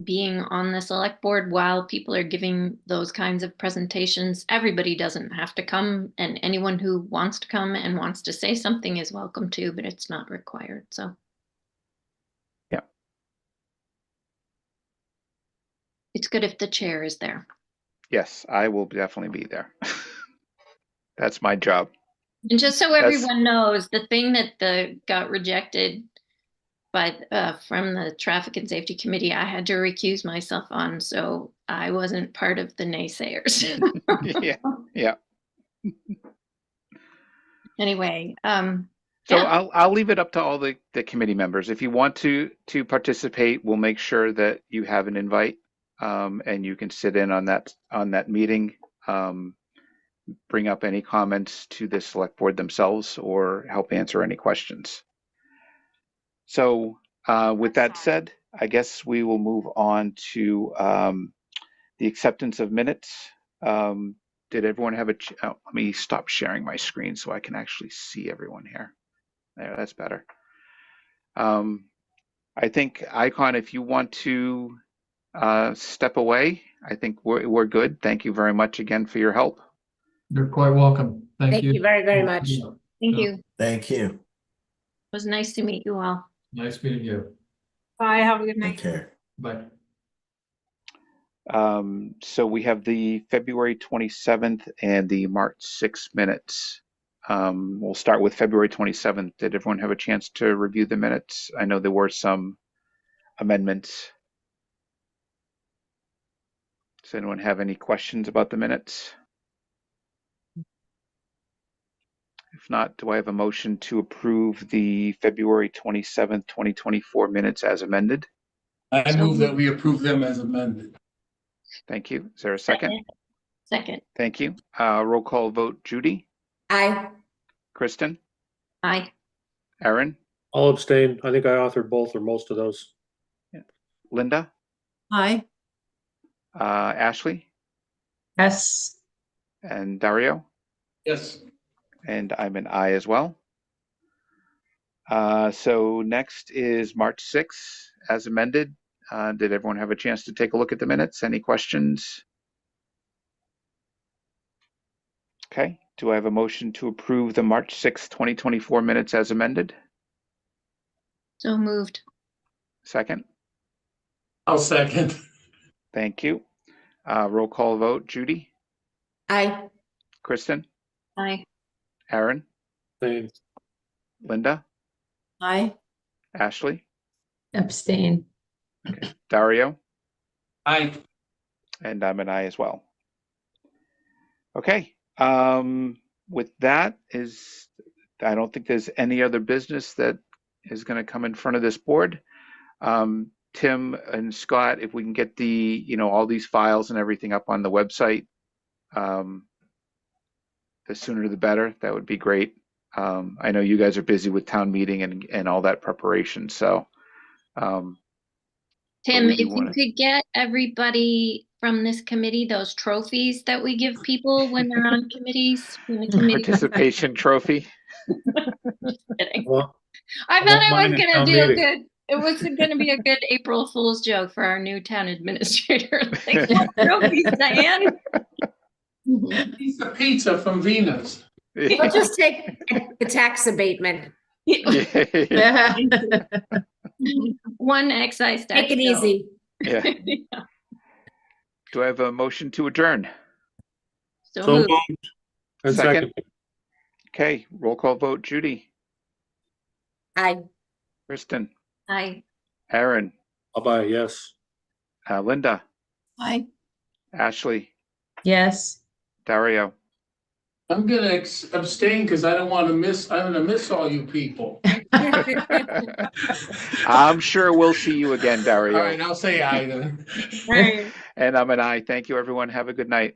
being on the select board while people are giving those kinds of presentations, everybody doesn't have to come, and anyone who wants to come and wants to say something is welcome to, but it's not required. So yeah, it's good if the chair is there. Yes, I will definitely be there. That's my job. And just so everyone knows, the thing that got rejected by from the Traffic and Safety Committee, I had to recuse myself on, so I wasn't part of the naysayers. Yeah. Anyway, so yeah. I'll leave it up to all the committee members. If you want to participate, we'll make sure that you have an invite, and you can sit in on that meeting. Bring up any comments to the select board themselves or help answer any questions. So with that said, I guess we will move on to the acceptance of minutes. Did everyone have let me stop sharing my screen so I can actually see everyone here. There, that's better. I think, Icon, if you want to step away, I think we're good. Thank you very much again for your help. You're quite welcome. Thank you. Thank you very, very much. Thank you. Thank you. It was nice to meet you all. Nice meeting you. Bye. Have a good night. Take care. Bye. So we have the February 27th and the March 6th minutes. We'll start with February 27th. Did everyone have a chance to review the minutes? I know there were some amendments. Does anyone have any questions about the minutes? If not, do I have a motion to approve the February 27th, 2024 minutes as amended? I move that we approve them as amended. Thank you. Is there a second? Second. Thank you. Roll call vote. Judy? Aye. Kristen? Aye. Aaron? I'll abstain. I think I authored both or most of those. Linda? Aye. Ashley? Yes. And Dario? Yes. And I'm an aye as well. So next is March 6th as amended. Did everyone have a chance to take a look at the minutes? Any questions? Okay, do I have a motion to approve the March 6th, 2024 minutes as amended? So moved. Second, I'll second. thank you. Roll call vote, Judy, Aye. Kristen, Aye. Aaron, Same. Linda, Aye. Ashley, Abstain. Dario, Aye. and I'm an aye as well. Okay, with that I don't think there's any other business that is going to come in front of this board. Tim and Scott, if we can get all these files and everything up on the website, the sooner the better, that would be great. I know you guys are busy with town meeting and all that preparation, so. Tim, we if do you wanna- could get everybody from this committee those trophies that we give people when they're on committees. When the committee Participation trophy. kidding. Well, I I thought want it mine was at gonna town do a meeting. good. It was gonna be a good April Fool's joke for our new town administrator. Like, what trophies, Diane? Piece of pizza from Venus. We'll just take the tax abatement. Yeah. One excise tax. Take it bill. easy. Yeah. Do I have a motion to adjourn? So So moved. moved. And Second. Okay, roll call vote, Judy, Aye. Kristen, Aye. Aaron, Bye-bye, yes. Linda, Aye. Ashley, Yes. Dario. I'm gonna abstain because I'm gonna miss all you people. I'm sure we'll see you again, All Dario. right, I'll say aye then. Aye. And I'm an aye. Thank you, everyone. Have a good night.